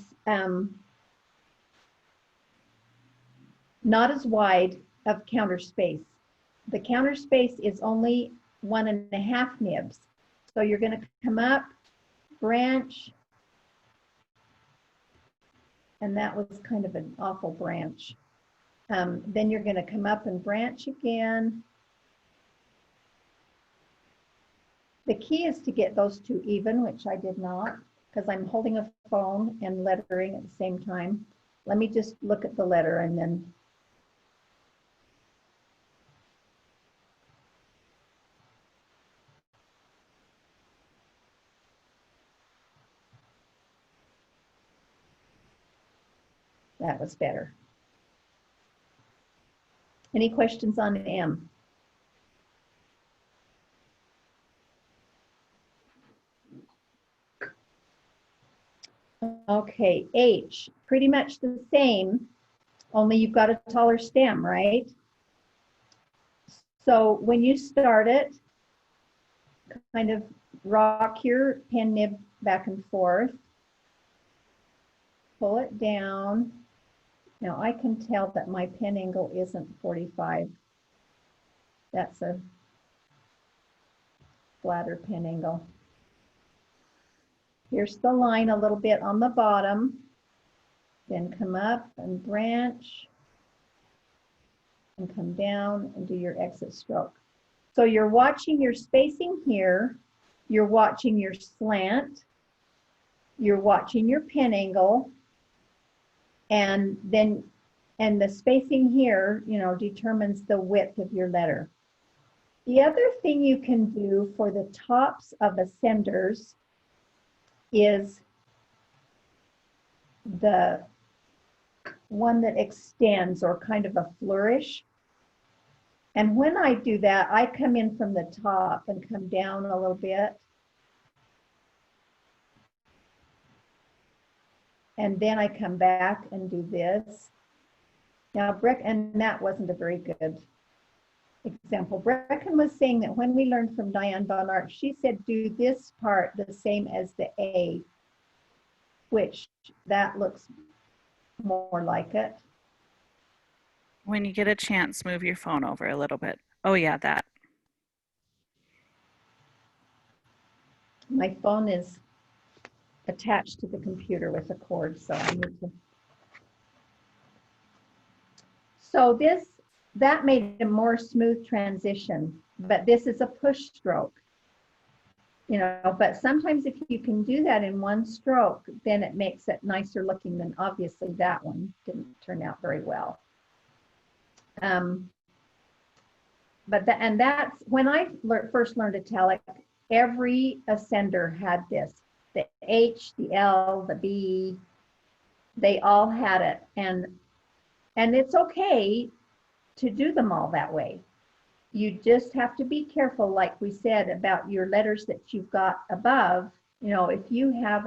not as wide of counter space. The counter space is only 1.5 nibs. So you're going to come up, branch, and that was kind of an awful branch. Then you're going to come up and branch again. The key is to get those two even, which I did not, because I'm holding a phone and lettering at the same time. Let me just look at the letter and then. That was better. Any questions on M? Okay, H, pretty much the same, only you've got a taller stem, right? So when you start it, kind of rock your pen nib back and forth, pull it down. Now I can tell that my pen angle isn't 45. That's a flatter pen angle. Here's the line a little bit on the bottom. Then come up and branch and come down and do your exit stroke. So you're watching your spacing here. You're watching your slant. You're watching your pen angle. And then, and the spacing here, you know, determines the width of your letter. The other thing you can do for the tops of ascenders is the one that extends, or kind of a flourish. And when I do that, I come in from the top and come down a little bit. And then I come back and do this. Now, and that wasn't a very good example. Brecken was saying that when we learned from Diane von Ark, she said, do this part the same as the A, which that looks more like it. When you get a chance, move your phone over a little bit. Oh yeah, that. My phone is attached to the computer with a cord, so I need to. So that made a more smooth transition, but this is a push stroke. You know, but sometimes if you can do that in one stroke, then it makes it nicer looking than obviously that one didn't turn out very well. But that's when I first learned Italic, every ascender had this. The H, the L, the B, they all had it. And it's okay to do them all that way. You just have to be careful, like we said, about your letters that you've got above. You know, if you have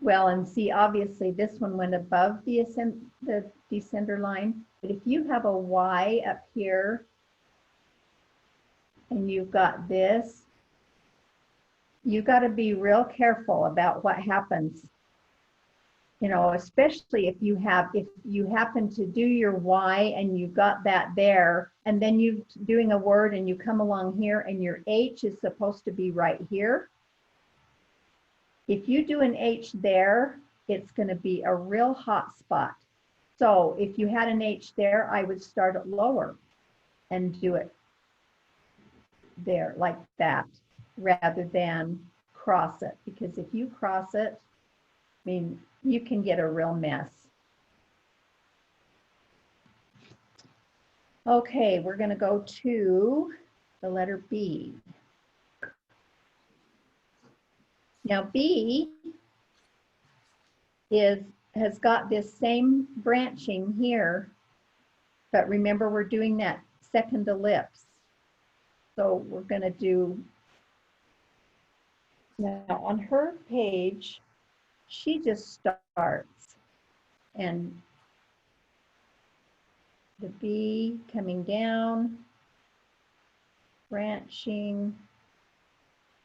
well, and see, obviously this one went above the descender line. But if you have a Y up here and you've got this, you got to be real careful about what happens. You know, especially if you happen to do your Y and you've got that there, and then you're doing a word and you come along here and your H is supposed to be right here. If you do an H there, it's going to be a real hot spot. So if you had an H there, I would start it lower and do it there like that, rather than cross it. Because if you cross it, I mean, you can get a real mess. Okay, we're going to go to the letter B. Now B has got this same branching here, but remember we're doing that second ellipse. So we're going to do, now on her page, she just starts, and the B coming down, branching,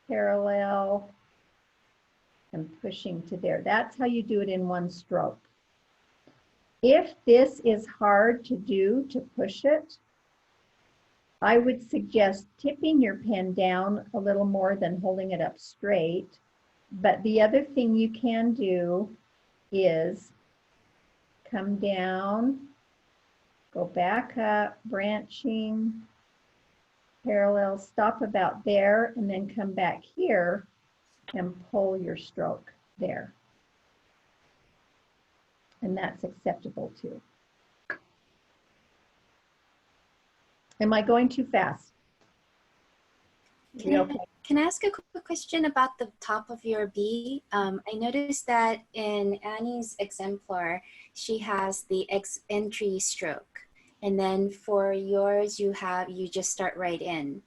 parallel, and pushing to there. That's how you do it in one stroke. If this is hard to do, to push it, I would suggest tipping your pen down a little more than holding it up straight. But the other thing you can do is come down, go back up, branching, parallel, stop about there, and then come back here and pull your stroke there. And that's acceptable too. Am I going too fast? Can I ask a quick question about the top of your B? I noticed that in Annie's exemplar, she has the entry stroke. And then for yours, you just start right in.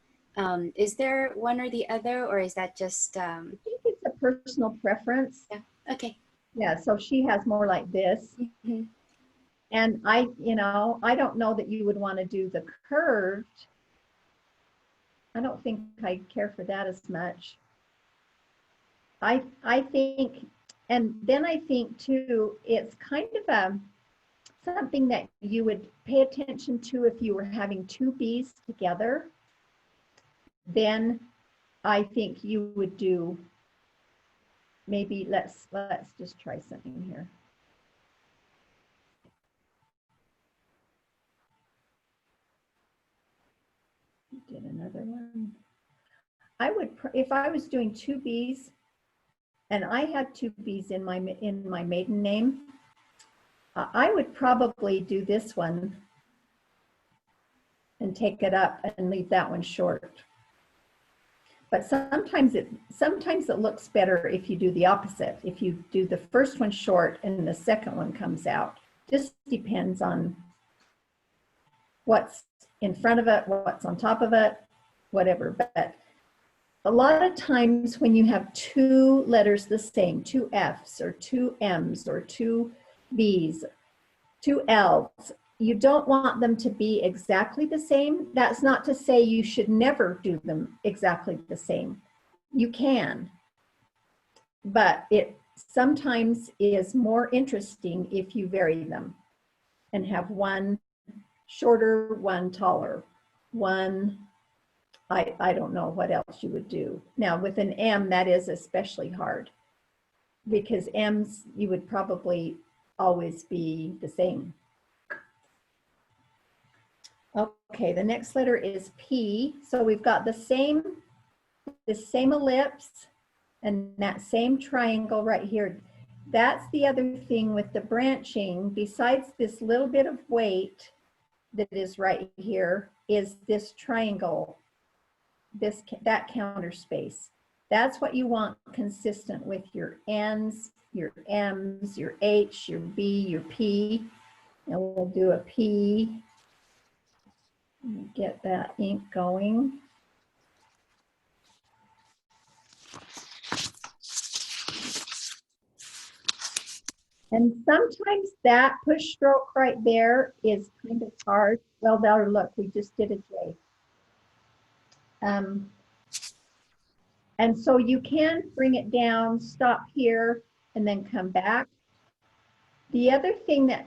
Is there one or the other, or is that just? I think it's a personal preference. Yeah. Okay. Yeah. So she has more like this, and I don't know that you would want to do the curved. I don't think I care for that as much. I think, and then I think too, it's kind of something that you would pay attention to if you were having two B's together. Then I think you would do, maybe let's just try something here. Did another one. I would, if I was doing two B's and I had two B's in my maiden name, I would probably do this one and take it up and leave that one short. But sometimes it looks better if you do the opposite. If you do the first one short and the second one comes out. Just depends on what's in front of it, what's on top of it, whatever. But a lot of times when you have two letters the same, two F's or two M's or two B's, two L's, you don't want them to be exactly the same. That's not to say you should never do them exactly the same. You can, but it sometimes is more interesting if you vary them and have one shorter, one taller, one, I don't know what else you would do. Now with an M, that is especially hard because M's, you would probably always be the same. Okay, the next letter is P. So we've got the same ellipse and that same triangle right here. That's the other thing with the branching, besides this little bit of weight that is right here, is this triangle, that counter space. That's what you want consistent with your N's, your M's, your H, your B, your P. And we'll do a P. Get that ink going. And sometimes that push stroke right there is kind of hard. Well, there, look, we just did a J. And so you can bring it down, stop here, and then come back. The other thing that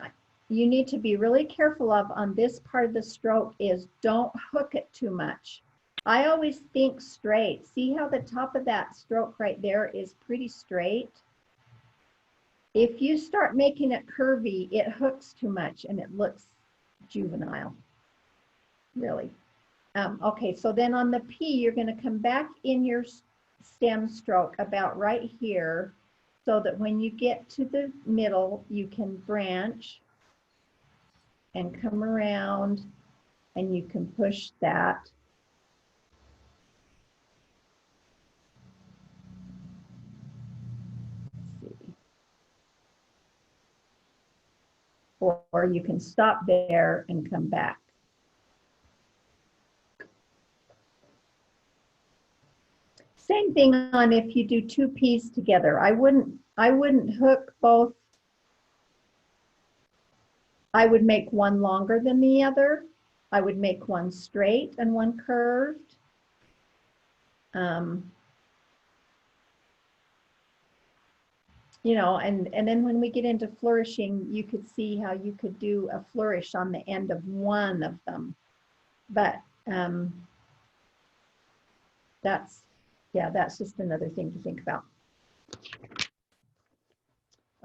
you need to be really careful of on this part of the stroke is don't hook it too much. I always think straight. See how the top of that stroke right there is pretty straight? If you start making it curvy, it hooks too much and it looks juvenile, really. Okay, so then on the P, you're going to come back in your stem stroke about right here so that when you get to the middle, you can branch and come around and you can push that. Let's see. Or you can stop there and come back. Same thing on if you do two P's together. I wouldn't hook both. I would make one longer than the other. I would make one straight and one curved. You know, and then when we get into flourishing, you could see how you could do a flourish on the end of one of them. But that's just another thing to think about.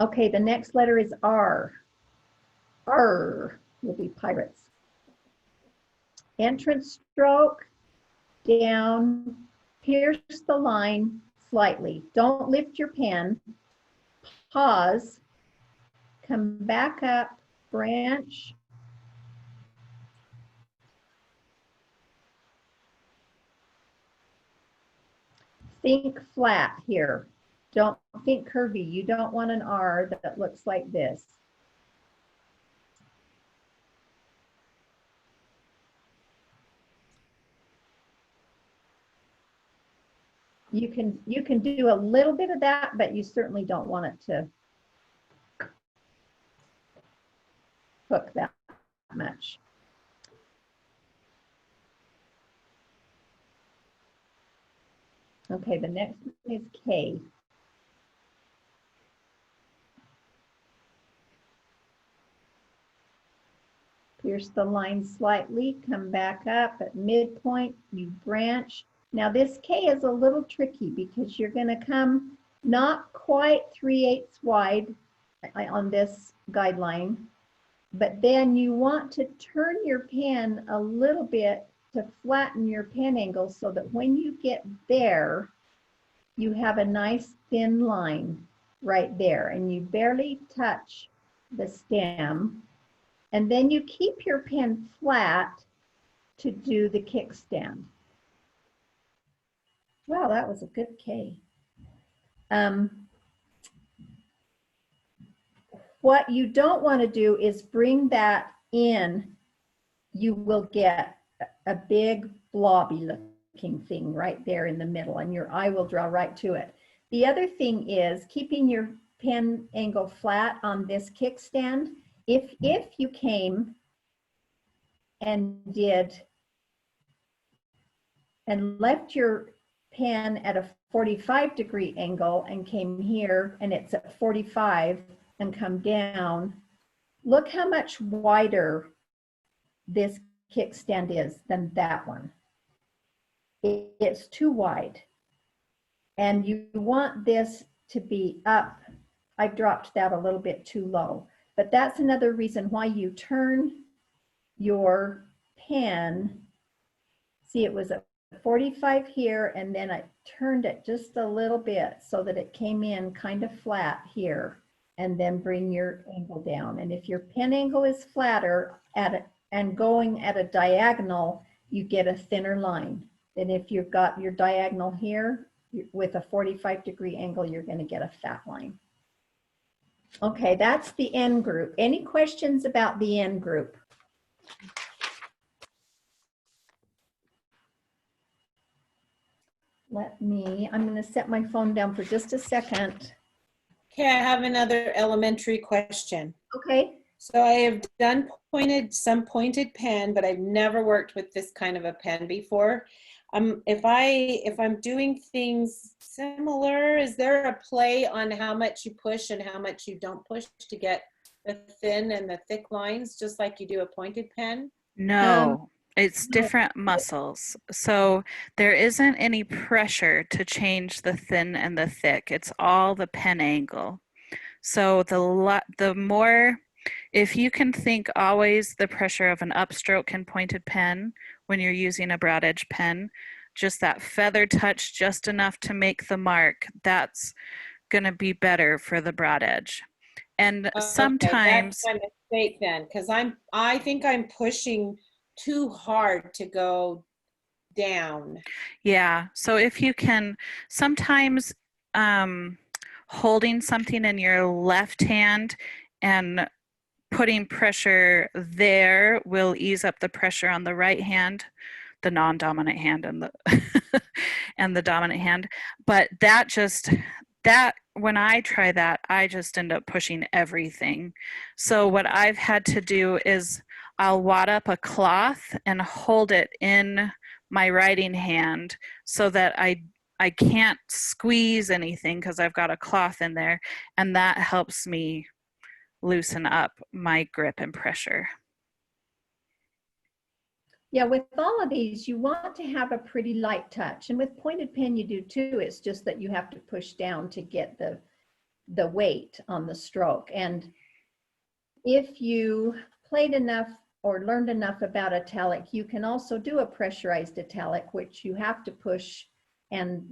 Okay, the next letter is R. R will be pirates. Entrance stroke, down, pierce the line slightly. Don't lift your pen. Pause, come back up, branch. Think flat here. Don't think curvy. You don't want an R that looks like this. You can do a little bit of that, but you certainly don't want it to hook that much. Okay, the next one is K. Pierce the line slightly, come back up at midpoint, you branch. Now this K is a little tricky because you're going to come not quite 3/8 wide on this guideline, but then you want to turn your pen a little bit to flatten your pen angle so that when you get there, you have a nice thin line right there and you barely touch the stem. And then you keep your pen flat to do the kickstand. Wow, that was a good K. What you don't want to do is bring that in. You will get a big blobby thing right there in the middle, and your eye will draw right to it. The other thing is keeping your pen angle flat on this kickstand. If you came and left your pen at a 45-degree angle and came here and it's at 45 and come down, look how much wider this kickstand is than that one. It's too wide. And you want this to be up. I dropped that a little bit too low, but that's another reason why you turn your pen. See, it was at 45 here, and then I turned it just a little bit so that it came in kind of flat here, and then bring your angle down. And if your pen angle is flatter and going at a diagonal, you get a thinner line. And if you've got your diagonal here with a 45-degree angle, you're going to get a fat line. Okay, that's the N group. Any questions about the N group? I'm going to set my phone down for just a second. Okay, I have another elementary question. Okay. So I have done some pointed pen, but I've never worked with this kind of a pen before. If I'm doing things similar, is there a play on how much you push and how much you don't push to get the thin and the thick lines, just like you do a pointed pen? No, it's different muscles. So there isn't any pressure to change the thin and the thick. It's all the pen angle. So the more, if you can think always the pressure of an upstroke and pointed pen when you're using a broad edge pen, just that feather touch just enough to make the mark, that's going to be better for the broad edge. And sometimes that's my mistake then, because I think I'm pushing too hard to go down. Yeah, so if you can, sometimes holding something in your left hand and putting pressure there will ease up the pressure on the right hand, the non-dominant hand and the and the dominant hand. But that when I try that, I just end up pushing everything. So what I've had to do is I'll wad up a cloth and hold it in my writing hand so that I can't squeeze anything because I've got a cloth in there, and that helps me loosen up my grip and pressure. Yeah, with all of these, you want to have a pretty light touch. And with pointed pen, you do too. It's just that you have to push down to get the weight on the stroke. And if you played enough or learned enough about Italic, you can also do a pressurized Italic, which you have to push and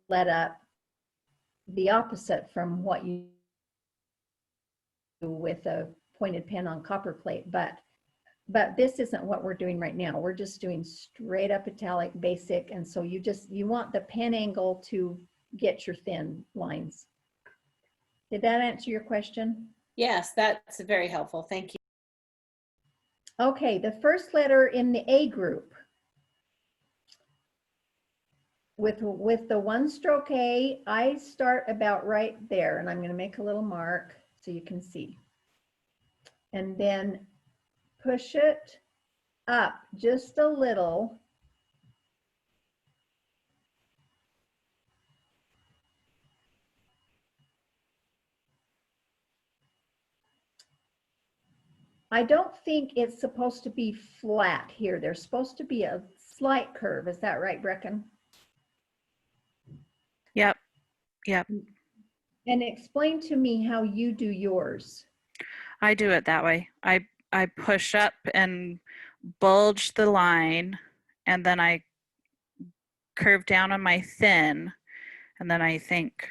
let up, the opposite from what you do with a pointed pen on copper plate. But this isn't what we're doing right now. We're just doing straight up Italic basic. And so you want the pen angle to get your thin lines. Did that answer your question? Yes, that's very helpful. Thank you. Okay, the first letter in the A group. With the one stroke A, I start about right there, and I'm going to make a little mark so you can see. And then push it up just a little. I don't think it's supposed to be flat here. There's supposed to be a slight curve. Is that right, Brecken? Yep. Yep. And explain to me how you do yours. I do it that way. I push up and bulge the line, and then I curve down on my thin, and then I think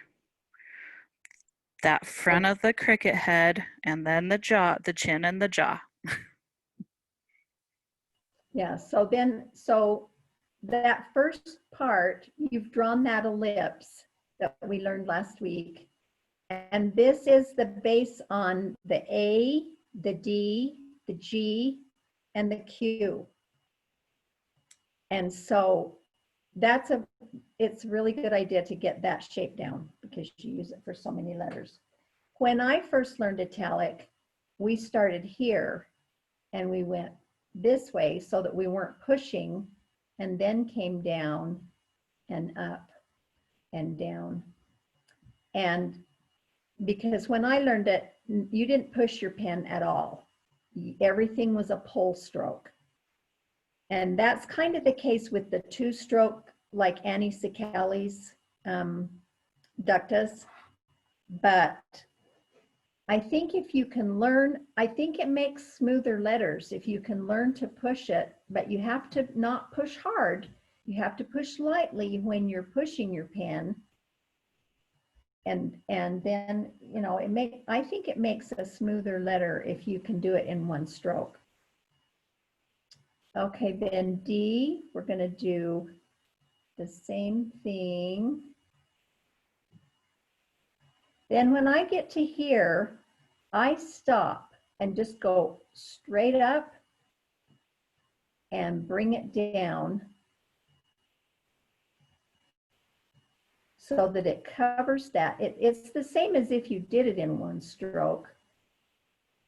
that front of the cricket head, and then the jaw, the chin and the jaw. Yeah, so that first part, you've drawn that ellipse that we learned last week. And this is the base on the A, the D, the G, and the Q. And so it's a really good idea to get that shape down because you use it for so many letters. When I first learned Italic, we started here and we went this way so that we weren't pushing, and then came down and up and down. And because when I learned it, you didn't push your pen at all. Everything was a pull stroke. And that's kind of the case with the two-stroke, like Annie Sicali's Ductus. But I think if you can learn, I think it makes smoother letters if you can learn to push it, but you have to not push hard. You have to push lightly when you're pushing your pen. And then, you know, I think it makes a smoother letter if you can do it in one stroke. Okay, then D, we're going to do the same thing. Then when I get to here, I stop and just go straight up and bring it down so that it covers that. It's the same as if you did it in one stroke,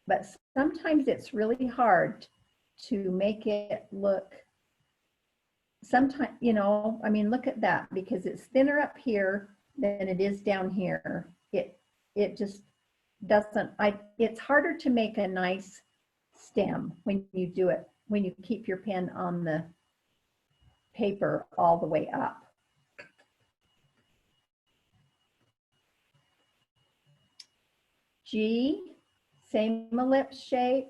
but sometimes it's really hard to make it look, sometimes, you know, I mean, look at that, because it's thinner up here than it is down here. It just doesn't, it's harder to make a nice stem when you do it, when you keep your pen on the paper all the way up. G, same ellipse shape.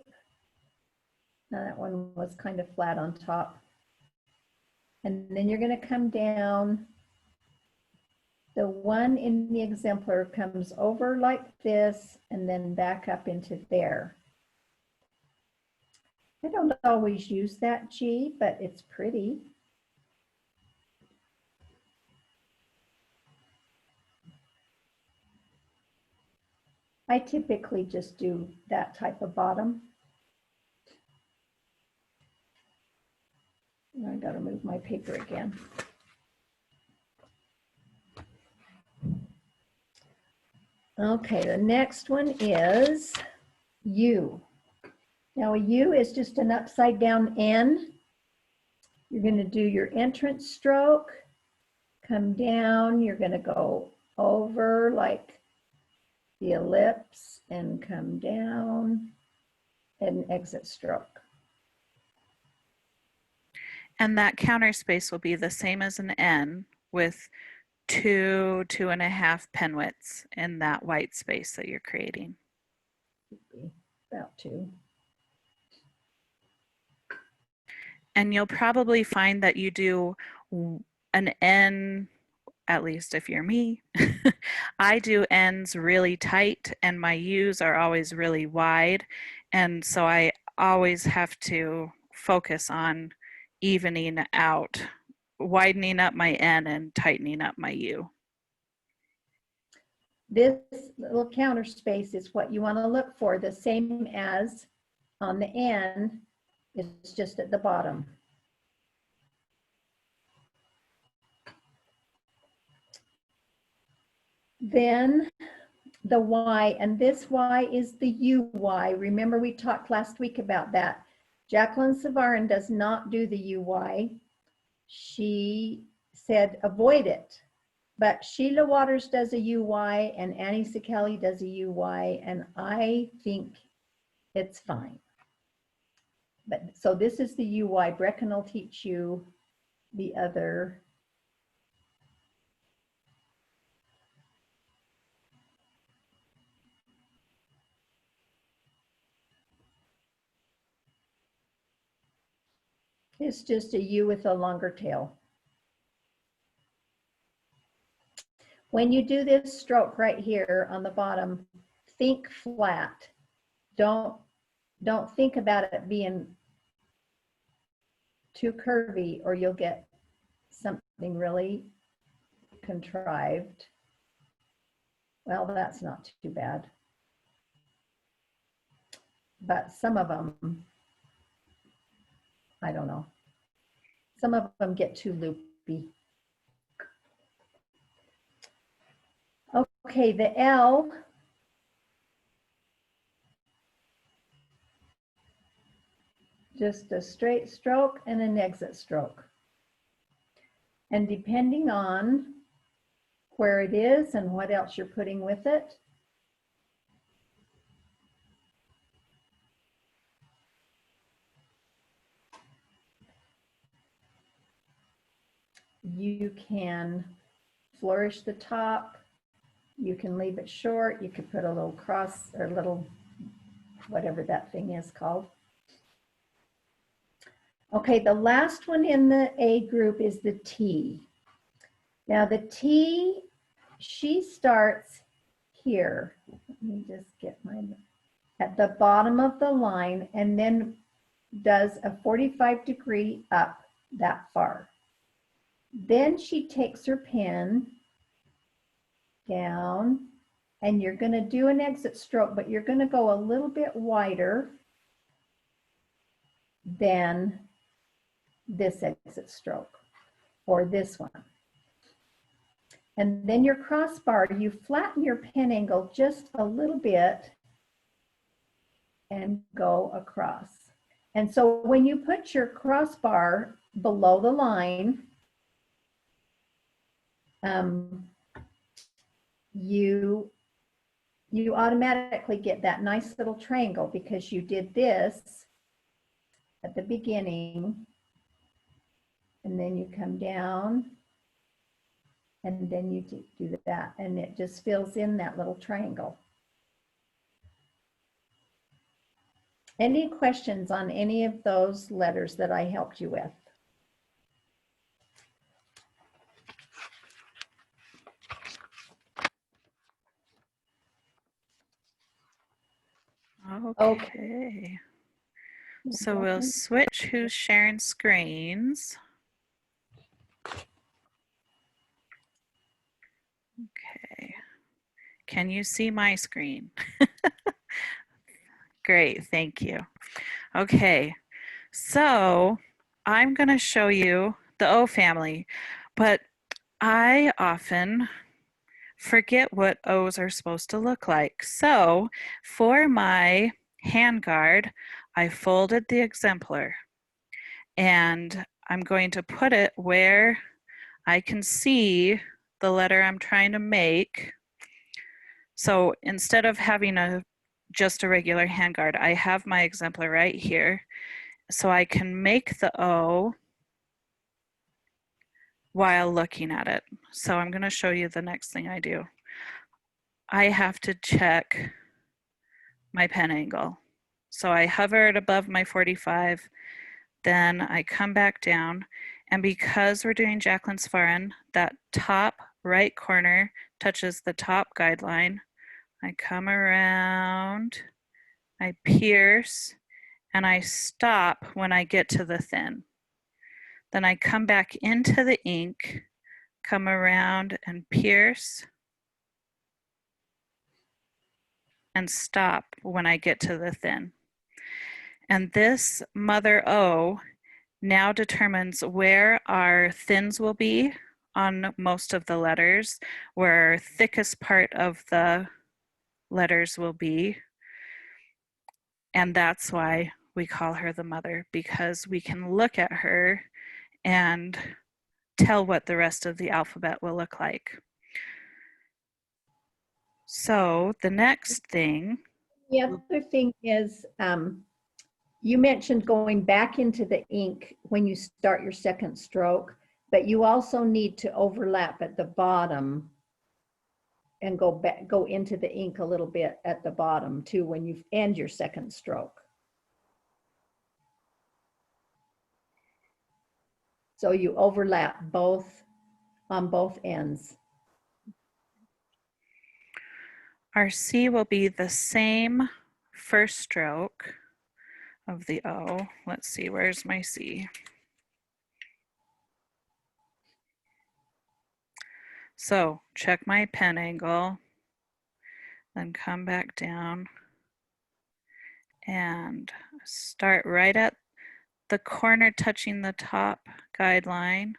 Now that one was kind of flat on top. And then you're going to come down. The one in the exemplar comes over like this and then back up into there. I don't always use that G, but it's pretty. I typically just do that type of bottom. I gotta move my paper again. Okay, the next one is U. Now a U is just an upside down N. You're gonna do your entrance stroke, come down, you're gonna go over like the ellipse and come down, and exit stroke. And that counter space will be the same as an N with 2.5 pen widths in that white space that you're creating. About 2. And you'll probably find that you do an N, at least if you're me. I do N's really tight and my U's are always really wide. And so I always have to focus on evening out, widening up my N and tightening up my U. This little counter space is what you want to look for, the same as on the N, it's just at the bottom. Then the Y, and this Y is the UY. Remember we talked last week about that. Jacqueline Savarin does not do the UY. She said avoid it. But Sheila Waters does a UY and Annie Sicali does a UY, and I think it's fine. But so this is the UY. Brecken will teach you the other. It's just a U with a longer tail. When you do this stroke right here on the bottom, think flat. Don't think about it being too curvy or you'll get something really contrived. Well, that's not too bad. But some of them, I don't know. Some of them get too loopy. Okay, the L. Just a straight stroke and an exit stroke. And depending on where it is and what else you're putting with it, you can flourish the top, you can leave it short, you could put a little cross or little, whatever that thing is called. Okay, the last one in the A group is the T. Now the T, she starts here. Let me just get mine at the bottom of the line and then does a 45-degree up that far. Then she takes her pen down and you're going to do an exit stroke, but you're going to go a little bit wider than this exit stroke or this one. And then your crossbar, you flatten your pen angle just a little bit and go across. And so when you put your crossbar below the line, you automatically get that nice little triangle because you did this at the beginning and then you come down and then you do that and it just fills in that little triangle. Any questions on any of those letters that I helped you with? Okay. So we'll switch who's sharing screens. Okay. Can you see my screen? Great, thank you. Okay, so I'm going to show you the O family, but I often forget what O's are supposed to look like. So for my handguard, I folded the exemplar and I'm going to put it where I can see the letter I'm trying to make. So instead of having just a regular handguard, I have my exemplar right here. So I can make the O while looking at it. So I'm going to show you the next thing I do. I have to check my pen angle. So I hover it above my 45, then I come back down, and because we're doing Jacqueline's Farin, that top right corner touches the top guideline. I come around, I pierce, and I stop when I get to the thin. Then I come back into the ink, come around and pierce, and stop when I get to the thin. And this mother O now determines where our thins will be on most of the letters, where our thickest part of the letters will be. And that's why we call her the mother, because we can look at her and tell what the rest of the alphabet will look like. So the next thing. The other thing is, you mentioned going back into the ink when you start your second stroke, but you also need to overlap at the bottom and go into the ink a little bit at the bottom too when you end your second stroke. So you overlap both on both ends. Our C will be the same first stroke of the O. Let's see, where's my C? So check my pen angle, then come back down and start right at the corner touching the top guideline,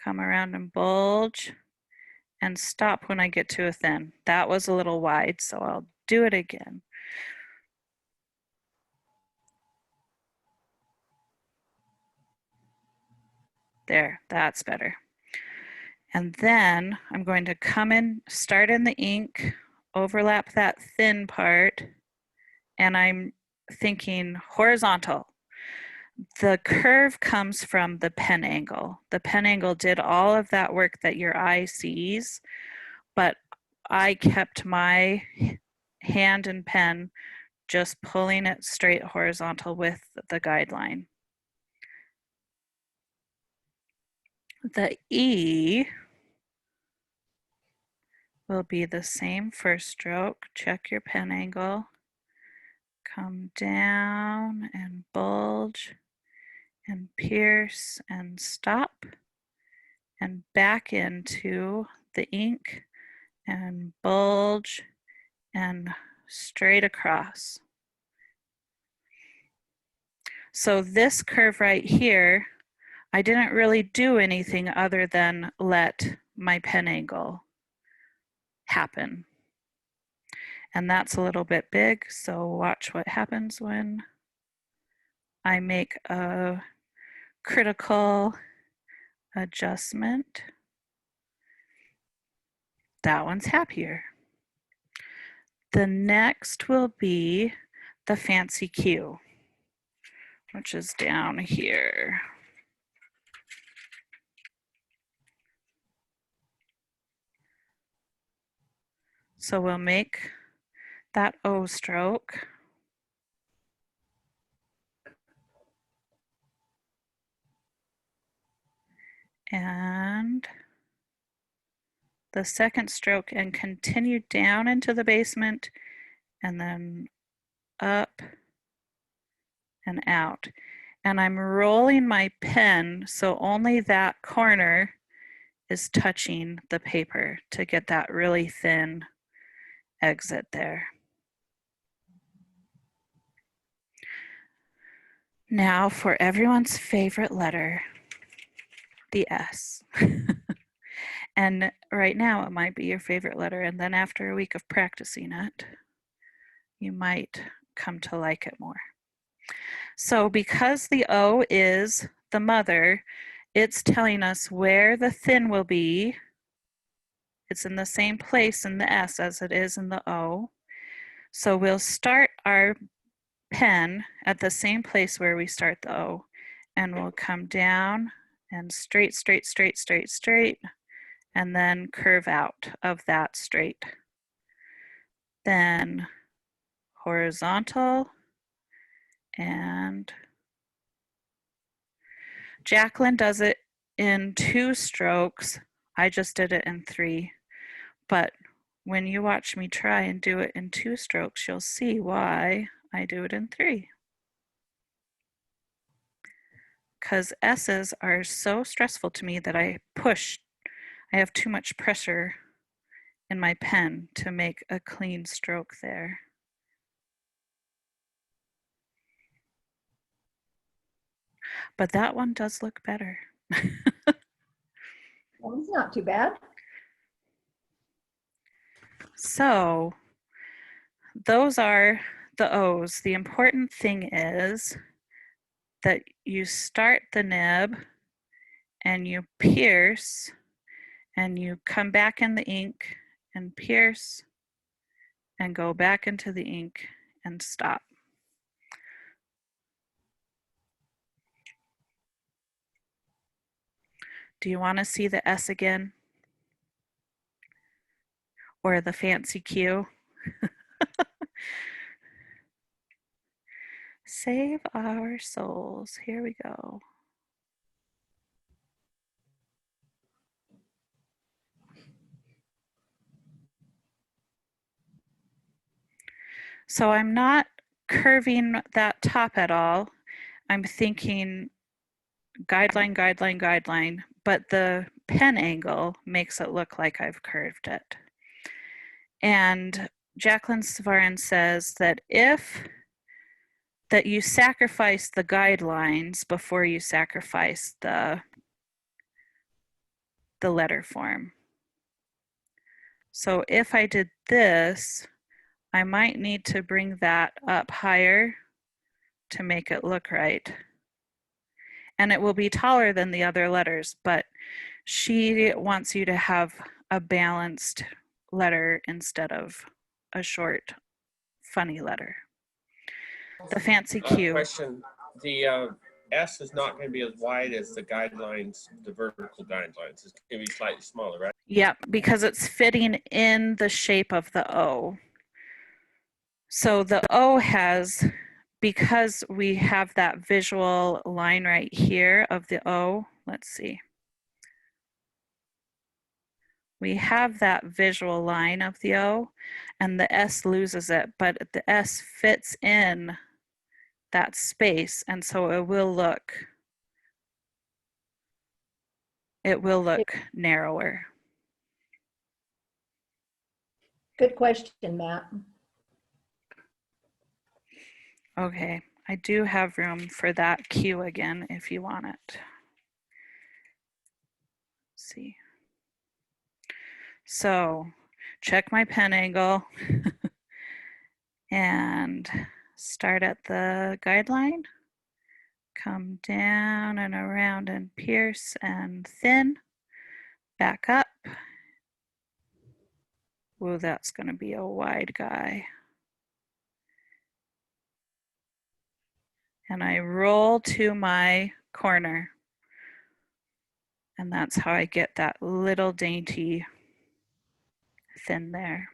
come around and bulge, and stop when I get to a thin. That was a little wide, so I'll do it again. There, that's better. And then I'm going to come in, start in the ink, overlap that thin part, and I'm thinking horizontal. The curve comes from the pen angle. The pen angle did all of that work that your eye sees, but I kept my hand and pen just pulling it straight horizontal with the guideline. The E will be the same first stroke. Check your pen angle. Come down and bulge and pierce and stop and back into the ink and bulge and straight across. So this curve right here, I didn't really do anything other than let my pen angle happen. And that's a little bit big, so watch what happens when I make a critical adjustment. That one's happier. The next will be the fancy Q, which is down here. So we'll make that O stroke. And the second stroke and continue down into the basement and then up and out. And I'm rolling my pen so only that corner is touching the paper to get that really thin exit there. Now for everyone's favorite letter, the S. And right now it might be your favorite letter, and then after a week of practicing it, you might come to like it more. So because the O is the mother, it's telling us where the thin will be. It's in the same place in the S as it is in the O. So we'll start our pen at the same place where we start the O, and we'll come down and straight, straight, straight, straight, straight, and then curve out of that straight. Then horizontal, and Jacqueline does it in 2 strokes. I just did it in 3. But when you watch me try and do it in 2 strokes, you'll see why I do it in 3. Because S's are so stressful to me that I have too much pressure in my pen to make a clean stroke there. But that one does look better. Well, it's not too bad. So those are the O's. The important thing is that you start the nib and you pierce and you come back in the ink and pierce and go back into the ink and stop. Do you want to see the S again? Or the fancy Q? Save our souls. Here we go. So I'm not curving that top at all. I'm thinking guideline, guideline, guideline, but the pen angle makes it look like I've curved it. And Jacqueline Savarin says that you sacrifice the guidelines before you sacrifice the letter form. So if I did this, I might need to bring that up higher to make it look right. And it will be taller than the other letters, but she wants you to have a balanced letter instead of a short, funny letter. The fancy Q. Question, the S is not going to be as wide as the guidelines, the vertical guidelines. It's going to be slightly smaller, right? Yep, because it's fitting in the shape of the O. So the O has, because we have that visual line right here of the O, let's see. We have that visual line of the O, and the S loses it, but the S fits in that space, and so it will look narrower. Good question, Matt. Okay, I do have room for that Q again if you want it. Let's see. So check my pen angle and start at the guideline. Come down and around and pierce and thin. Back up. Ooh, that's going to be a wide guy. And I roll to my corner. And that's how I get that little dainty thin there.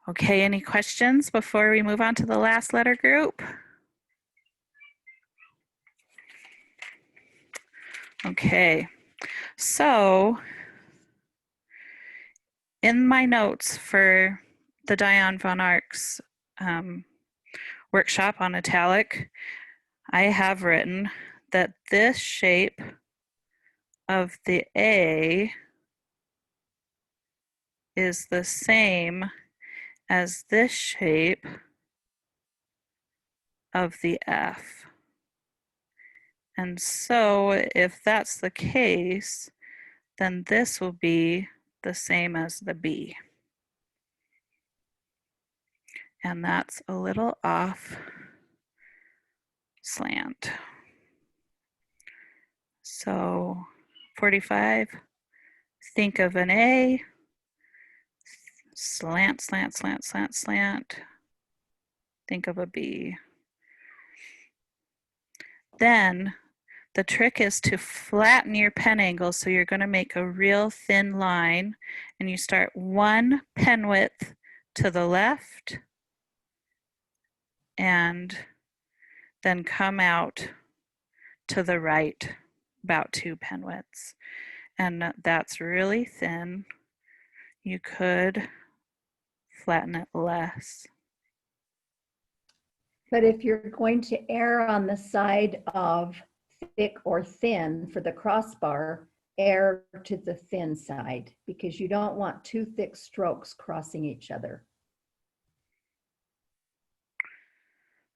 Okay, any questions before we move on to the last letter group? Okay, so in my notes for the Diane von Arx workshop on Italic, I have written that this shape of the A is the same as this shape of the F. And so if that's the case, then this will be the same as the B. And that's a little off slant. So 45, think of an A, slant, slant, slant, slant, slant. Think of a B. Then the trick is to flatten your pen angle, so you're going to make a real thin line, and you start one pen width to the left and then come out to the right about 2 pen widths. And that's really thin. You could flatten it less. But if you're going to err on the side of thick or thin for the crossbar, err to the thin side, because you don't want two thick strokes crossing each other.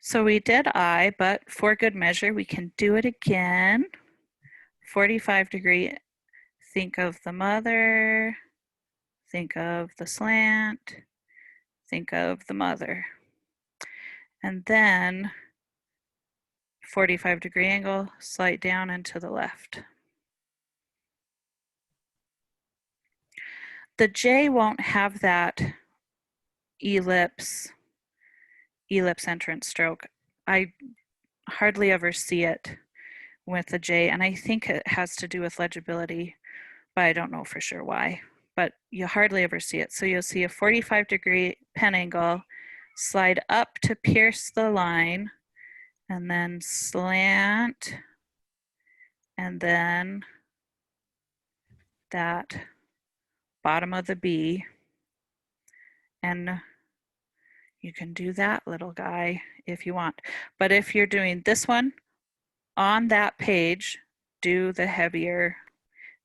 So we did I, but for good measure, we can do it again. 45 degree, think of the mother, think of the slant, think of the mother. And then 45 degree angle, slide down and to the left. The J won't have that ellipse entrance stroke. I hardly ever see it with the J, and I think it has to do with legibility, but I don't know for sure why. But you hardly ever see it. So you'll see a 45 degree pen angle, slide up to pierce the line, and then slant, and then that bottom of the B, and you can do that little guy if you want. But if you're doing this one on that page, do the heavier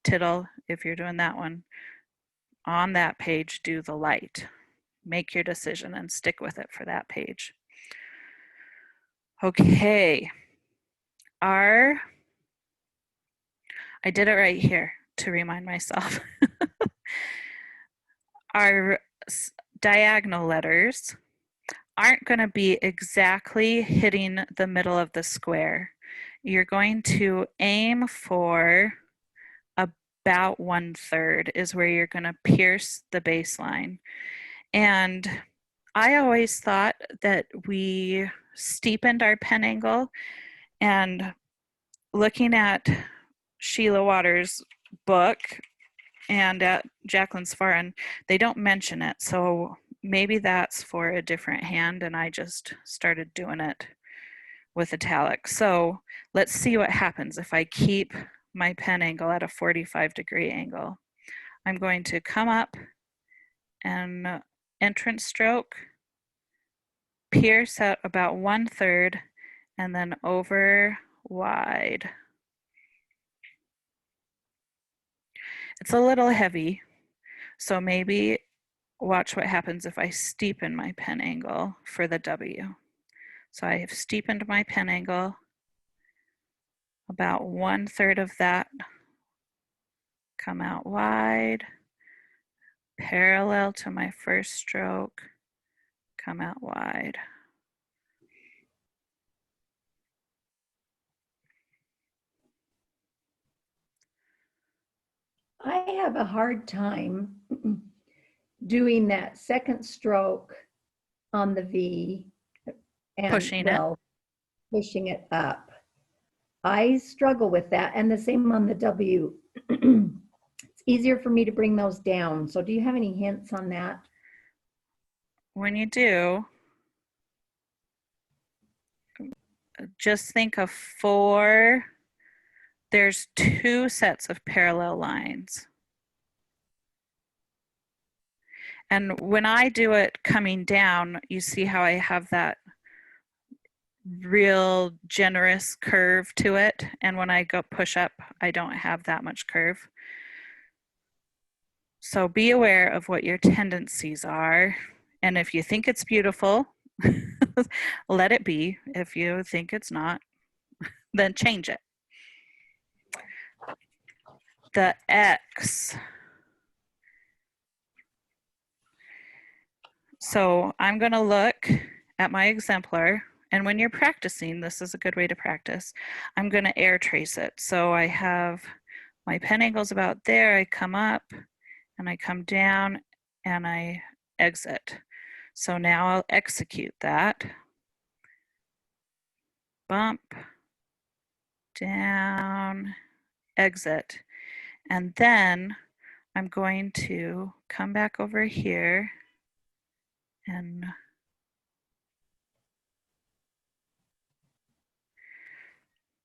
tittle. If you're doing that one on that page, do the light. Make your decision and stick with it for that page. Okay, I did it right here to remind myself. our diagonal letters aren't going to be exactly hitting the middle of the square. You're going to aim for about 1/3 is where you're going to pierce the baseline. And I always thought that we steepened our pen angle, and looking at Sheila Waters' book and at Jacqueline Sfarin, they don't mention it. So maybe that's for a different hand, and I just started doing it with Italic. So let's see what happens if I keep my pen angle at a 45-degree angle. I'm going to come up and entrance stroke, pierce at about 1/3, and then over wide. It's a little heavy, so maybe watch what happens if I steepen my pen angle for the W. So I have steepened my pen angle, about 1/3 of that, come out wide, parallel to my first stroke, come out wide. I have a hard time doing that second stroke on the V and Pushing it. pushing it up. I struggle with that, and the same on the W. It's easier for me to bring those down. So do you have any hints on that? When you do, just think of there's 2 sets of parallel lines. And when I do it coming down, you see how I have that real generous curve to it. And when I go push up, I don't have that much curve. So be aware of what your tendencies are. And if you think it's beautiful, let it be. If you think it's not, then change it. The X. So I'm going to look at my exemplar, and when you're practicing, this is a good way to practice. I'm going to air trace it. So I have my pen angles about there. I come up and I come down and I exit. So now I'll execute that. Bump, down, exit. And then I'm going to come back over here and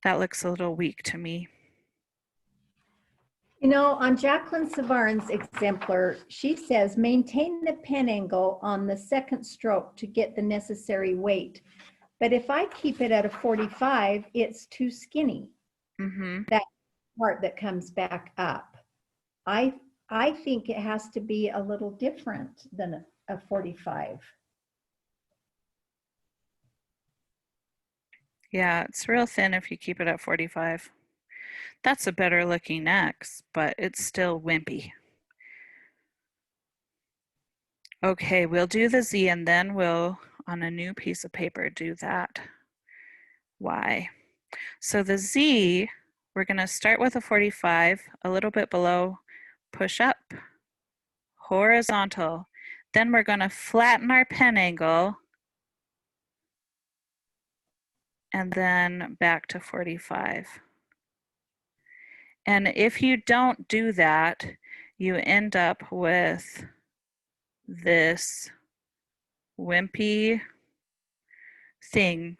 that looks a little weak to me. You know, on Jacqueline Savarin's exemplar, she says maintain the pen angle on the second stroke to get the necessary weight. But if I keep it at a 45, it's too skinny. Mm-hmm. That part that comes back up. I think it has to be a little different than a 45. Yeah, it's real thin if you keep it at 45. That's a better looking X, but it's still wimpy. Okay, we'll do the Z and then we'll, on a new piece of paper, do that Y. So the Z, we're going to start with a 45, a little bit below, push up, horizontal. Then we're going to flatten our pen angle and then back to 45. And if you don't do that, you end up with this wimpy thing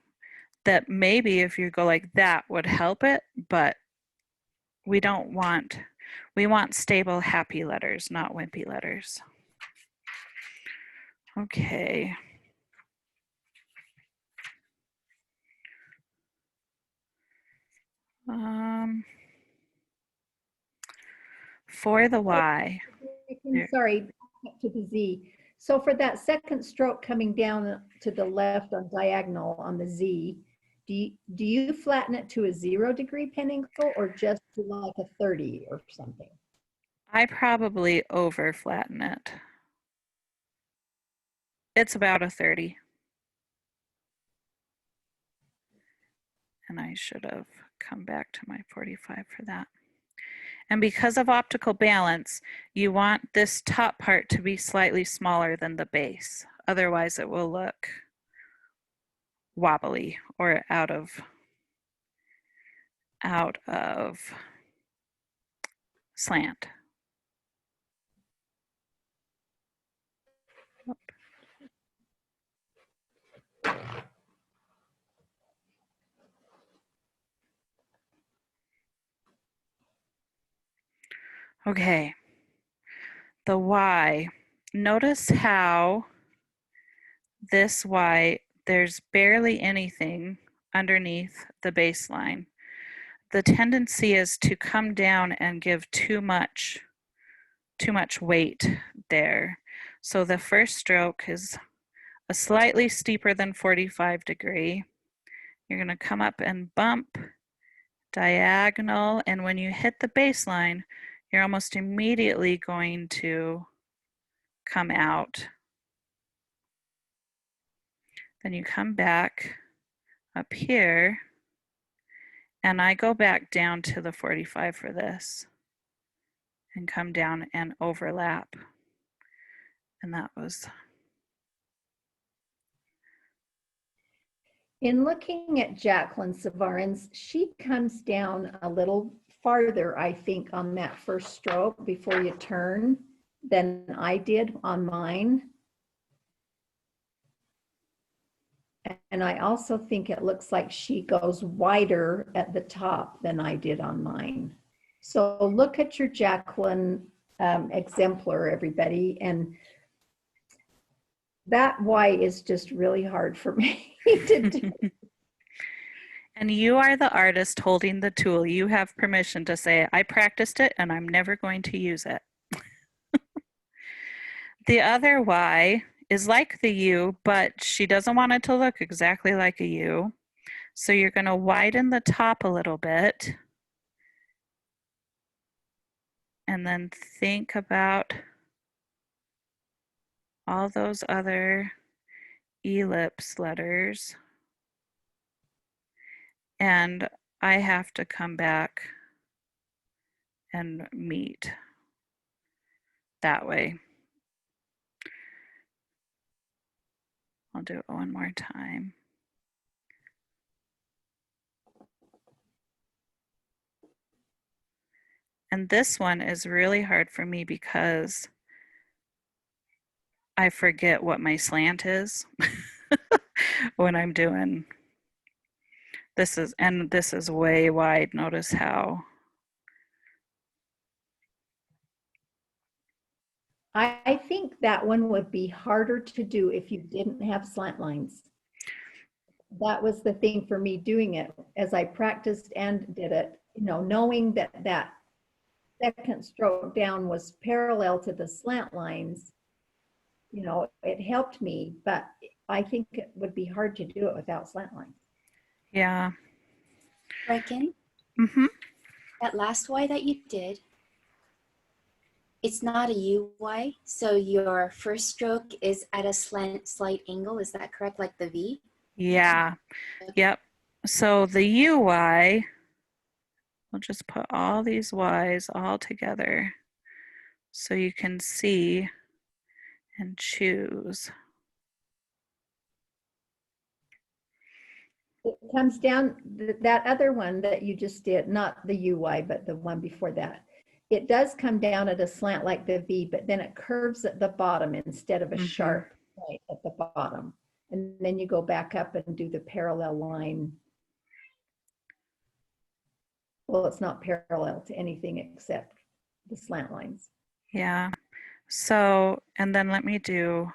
that maybe if you go like that would help it, but we want stable, happy letters, not wimpy letters. Okay. For the Y. Sorry, back to the Z. So for that second stroke coming down to the left on diagonal on the Z, do you flatten it to a 0-degree pen angle or just to like a 30 or something? I probably over flatten it. It's about a 30. And I should have come back to my 45 for that. And because of optical balance, you want this top part to be slightly smaller than the base. Otherwise it will look wobbly or out of slant. Okay, the Y. Notice how this Y, there's barely anything underneath the baseline. The tendency is to come down and give too much weight there. So the first stroke is a slightly steeper than 45 degree. You're going to come up and bump diagonal, and when you hit the baseline, you're almost immediately going to come out. Then you come back up here, and I go back down to the 45 for this and come down and overlap. And that was... In looking at Jacqueline Savarin's, she comes down a little farther, I think, on that first stroke before you turn than I did on mine. And I also think it looks like she goes wider at the top than I did on mine. So look at your Jacqueline exemplar, everybody, and that Y is just really hard for me to do. And you are the artist holding the tool. You have permission to say, I practiced it and I'm never going to use it. The other Y is like the U, but she doesn't want it to look exactly like a U. So you're going to widen the top a little bit. And then think about all those other ellipse letters. And I have to come back and meet that way. I'll do it one more time. And this one is really hard for me because I forget what my slant is when I'm doing this is way wide. Notice how I think that one would be harder to do if you didn't have slant lines. That was the thing for me doing it as I practiced and did it, you know, knowing that that second stroke down was parallel to the slant lines, you know, it helped me, but I think it would be hard to do it without slant lines. yeah. Reckon that last Y that you did, it's not a UY, so your first stroke is at a slight angle. Is that correct, like the V? Yeah. Yep. So the UY, we'll just put all these Y's all together so you can see and choose. It comes down, that other one that you just did, not the UY, but the one before that. It does come down at a slant like the V, but then it curves at the bottom instead of a sharp point at the bottom. And then you go back up and do the parallel line. Well, it's not parallel to anything except the slant lines. Yeah. So, and then let me do,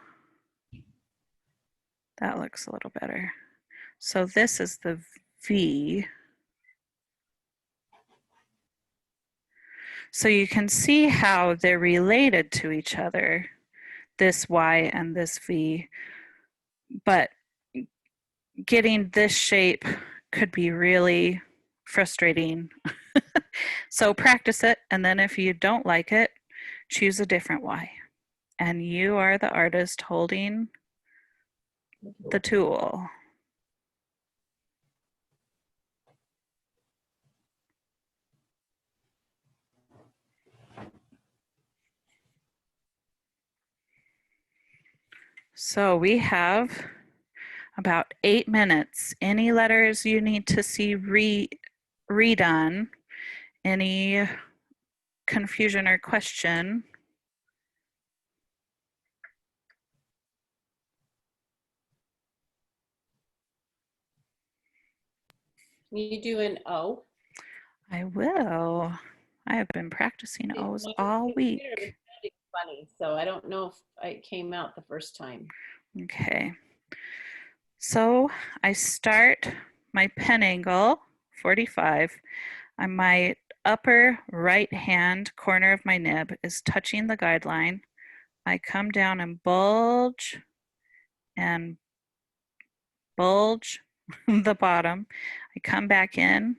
that looks a little better. So this is the V. So you can see how they're related to each other, this Y and this V, but getting this shape could be really frustrating. So practice it, and then if you don't like it, choose a different Y. And you are the artist holding the tool. So we have about 8 minutes. Any letters you need to see redone, any confusion or question? You do an O. I will. I have been practicing O's My all week. computer was sounding funny, so I don't know if it came out the first time. Okay. So I start my pen angle, 45, on my upper right hand corner of my nib is touching the guideline. I come down and bulge the bottom. I come back in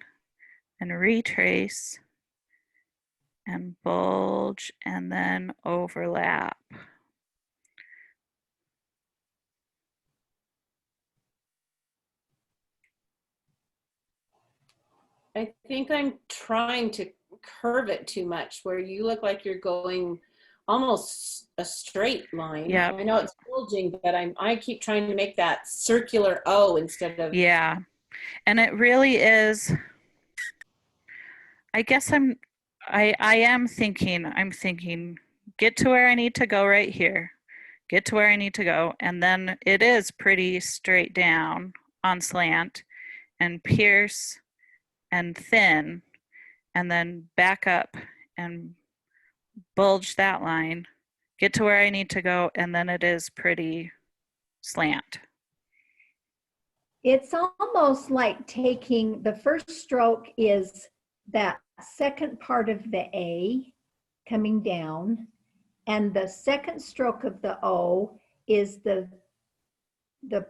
and retrace and bulge and then overlap. I think I'm trying to curve it too much, where you look like you're going almost a straight line. Yep. I know it's bulging, but I keep trying to make that circular O instead of. Yeah. And it really is, I guess I'm thinking, get to where I need to go right here. Get to where I need to go. And then it is pretty straight down on slant and pierce and thin, and then back up and bulge that line, get to where I need to go, and then it is pretty slant. It's almost like taking the first stroke is that second part of the A coming down, and the second stroke of the O is the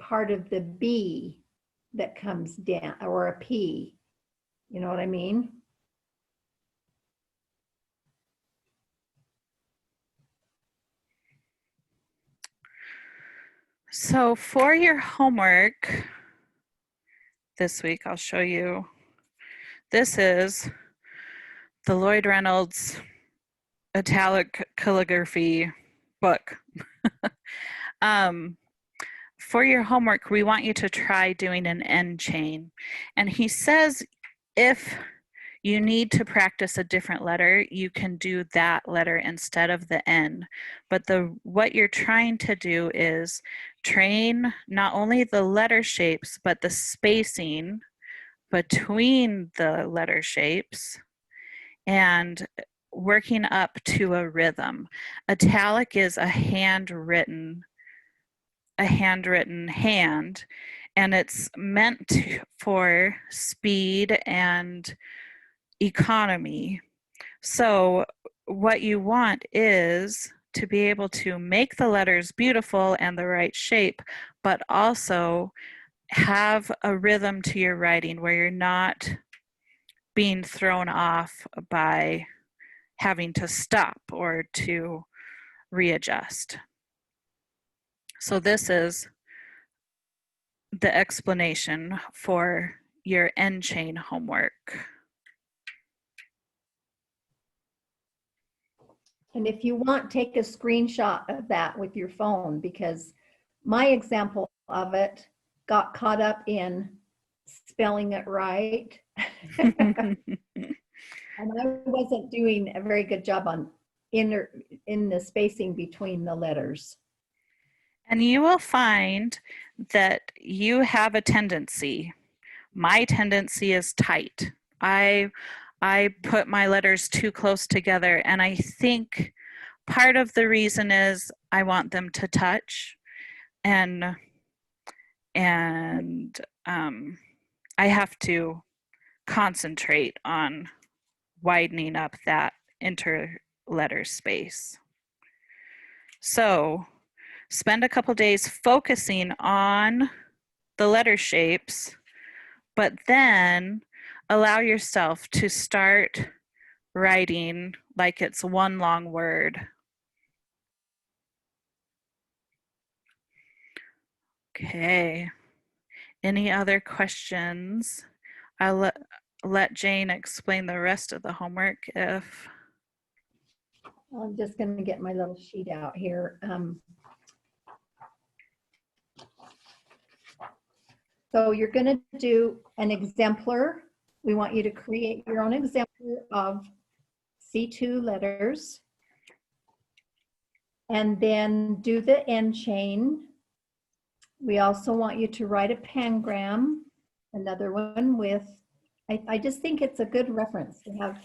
part of the B that comes down, or a P. You know what I mean? So for your homework this week, I'll show you. This is the Lloyd Reynolds Italic Calligraphy book. For your homework, we want you to try doing an end chain. And he says if you need to practice a different letter, you can do that letter instead of the N. But what you're trying to do is train not only the letter shapes, but the spacing between the letter shapes and working up to a rhythm. Italic is a handwritten hand, and it's meant for speed and economy. So what you want is to be able to make the letters beautiful and the right shape, but also have a rhythm to your writing where you're not being thrown off by having to stop or to readjust. So this is the explanation for your end chain homework. And if you want, take a screenshot of that with your phone, because my example of it got caught up in spelling it right. And I wasn't doing a very good job on in the spacing between the letters. And you will find that you have a tendency. My tendency is tight. I put my letters too close together, and I think part of the reason is I want them to touch, and I have to concentrate on widening up that interletter space. So spend a couple days focusing on the letter shapes, but then allow yourself to start writing like it's one long word. Okay. Any other questions? I'll let Jane explain the rest of the homework if. I'm just going to get my little sheet out here. So you're going to do an exemplar. We want you to create your own exemplar of C2 letters. And then do the end chain. We also want you to write a pangram, another one with, I just think it's a good reference to have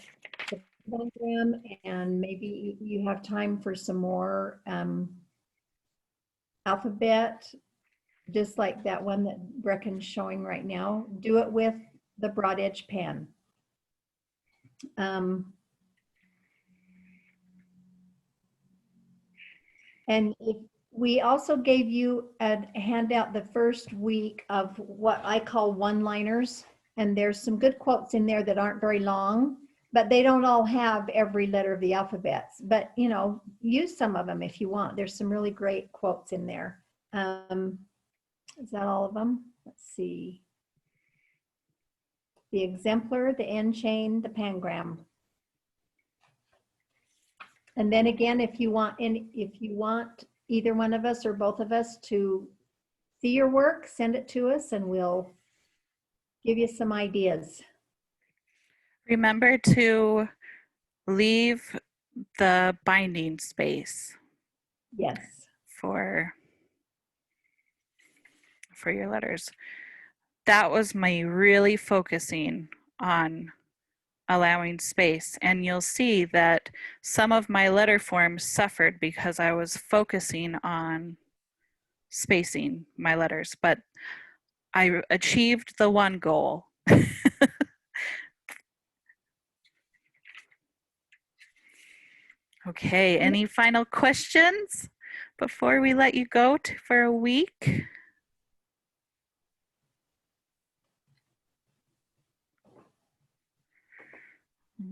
the pangram, and maybe you have time for some more alphabet, just like that one that Brecken's showing right now. Do it with the broad edge pen. And if we also gave you a handout the first week of what I call one-liners, and there's some good quotes in there that aren't very long, but they don't all have every letter of the alphabet. But you know, use some of them if you want. There's some really great quotes in there. Is that all of them? Let's see. The exemplar, the end chain, the pangram. And then again, if you want either one of us or both of us to see your work, send it to us and we'll give you some ideas. Remember to leave the binding space. Yes. For your letters. That was me really focusing on allowing space, and you'll see that some of my letter forms suffered because I was focusing on spacing my letters, but I achieved the one goal. Okay, any final questions before we let you go for a week?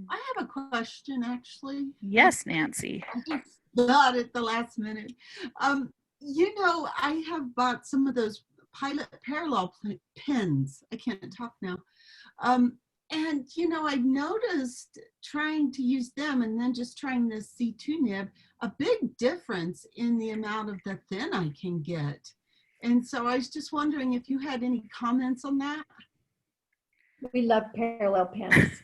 I have a question, actually. Yes, Nancy. I just got it the last minute. You know, I have bought some of those Pilot parallel pens. I can't talk now. And, you know, I noticed trying to use them and then just trying the C2 nib, a big difference in the amount of the thin I can get. And so I was just wondering if you had any comments on that. We love parallel pens.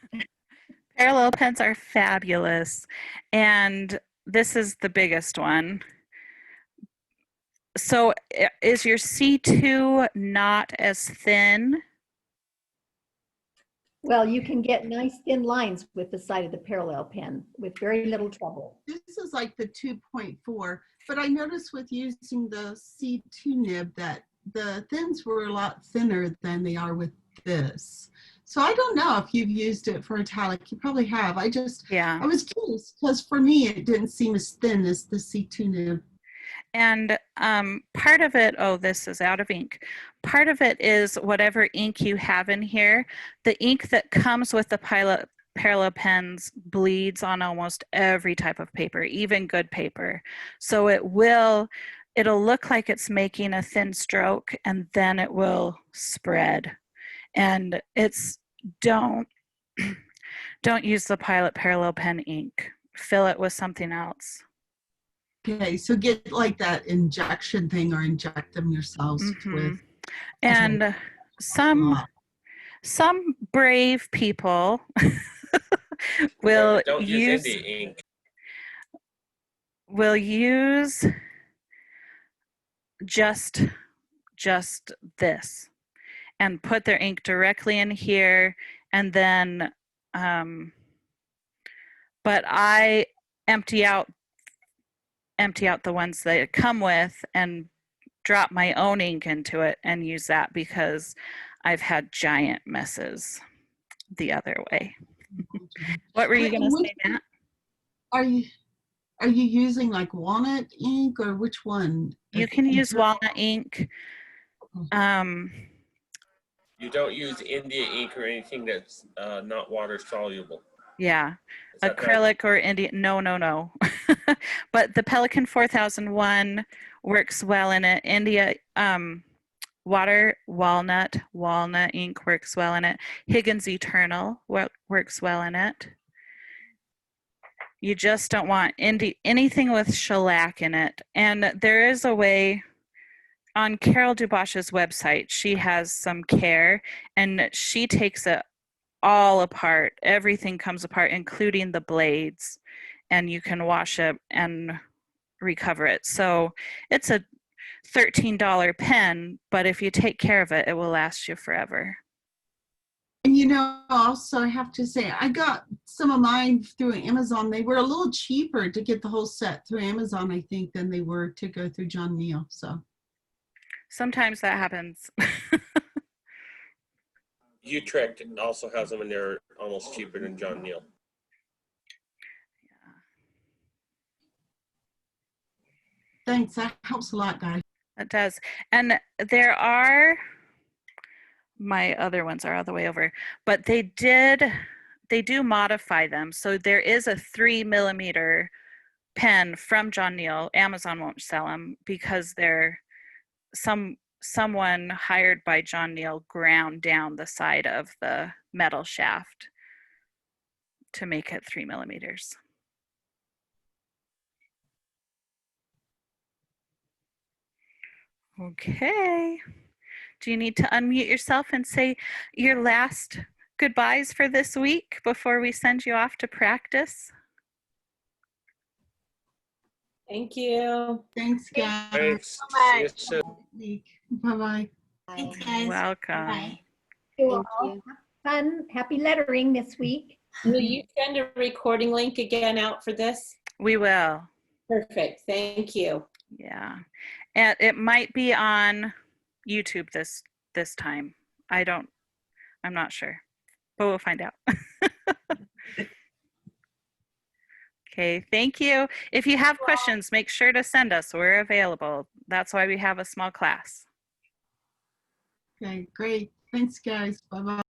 Parallel pens are fabulous. And this is the biggest one. So is your C2 not as thin? Well, you can get nice thin lines with the side of the parallel pen with very little trouble. This is like the 2.4, but I noticed with using the C2 nib that the thins were a lot thinner than they are with this. So I don't know if you've used it for Italic. You probably have. I was curious because for me it didn't seem as thin as the C2 nib. And part of it, oh, this is out of ink. Part of it is whatever ink you have in here. The ink that comes with the parallel pens bleeds on almost every type of paper, even good paper. So it'll look like it's making a thin stroke and then it will spread. And don't use the Pilot parallel pen ink. Fill it with something else. Okay, so get like that injection thing or inject them yourselves with. And some brave people will use ink. Will use just this and put their ink directly in here, and then but I empty out the ones that it come with and drop my own ink into it and use that because I've had giant messes the other way. What were you going to say, Matt? Are you using like walnut ink or which one? You can use walnut ink. You don't use India ink or anything that's not water soluble. Yeah, acrylic or India, no. But the Pelican 4001 works well in it. India, Walnut ink works well in it. Higgins Eternal works well in it. You just don't want anything with shellac in it. And there is a way on Carol Dubosch's website. She has some care, and she takes it all apart. Everything comes apart, including the blades, and you can wash it and recover it. So it's a $13 pen, but if you take care of it, it will last you forever. And you know, also I have to say, I got some of mine through Amazon. They were a little cheaper to get the whole set through Amazon, I think, than they were to go through John Neal. So Sometimes that happens. Utrecht also has them, and they're almost cheaper than John Neal. thanks. That helps a lot, guys. It does. And my other ones are all the way over, but they do modify them. So there is a 3mm pen from John Neal. Amazon won't sell them because they're someone hired by John Neal ground down the side of the metal shaft to make it 3mm. Okay. Do you need to unmute yourself and say your last goodbyes for this week before we send you off to practice? Thank you. Thanks, guys. Thanks. See you soon. Bye-bye. Thanks, Welcome. Bye. You Thank all you. have fun. Happy lettering this week. Will you send a recording link again out for this? We will. Perfect. Thank you. Yeah. And it might be on YouTube this time. I'm not sure, but we'll find out. Okay, thank you. If you have questions, make sure to send us. We're available. That's why we have a small class. Okay, great. Thanks, guys. Bye-bye.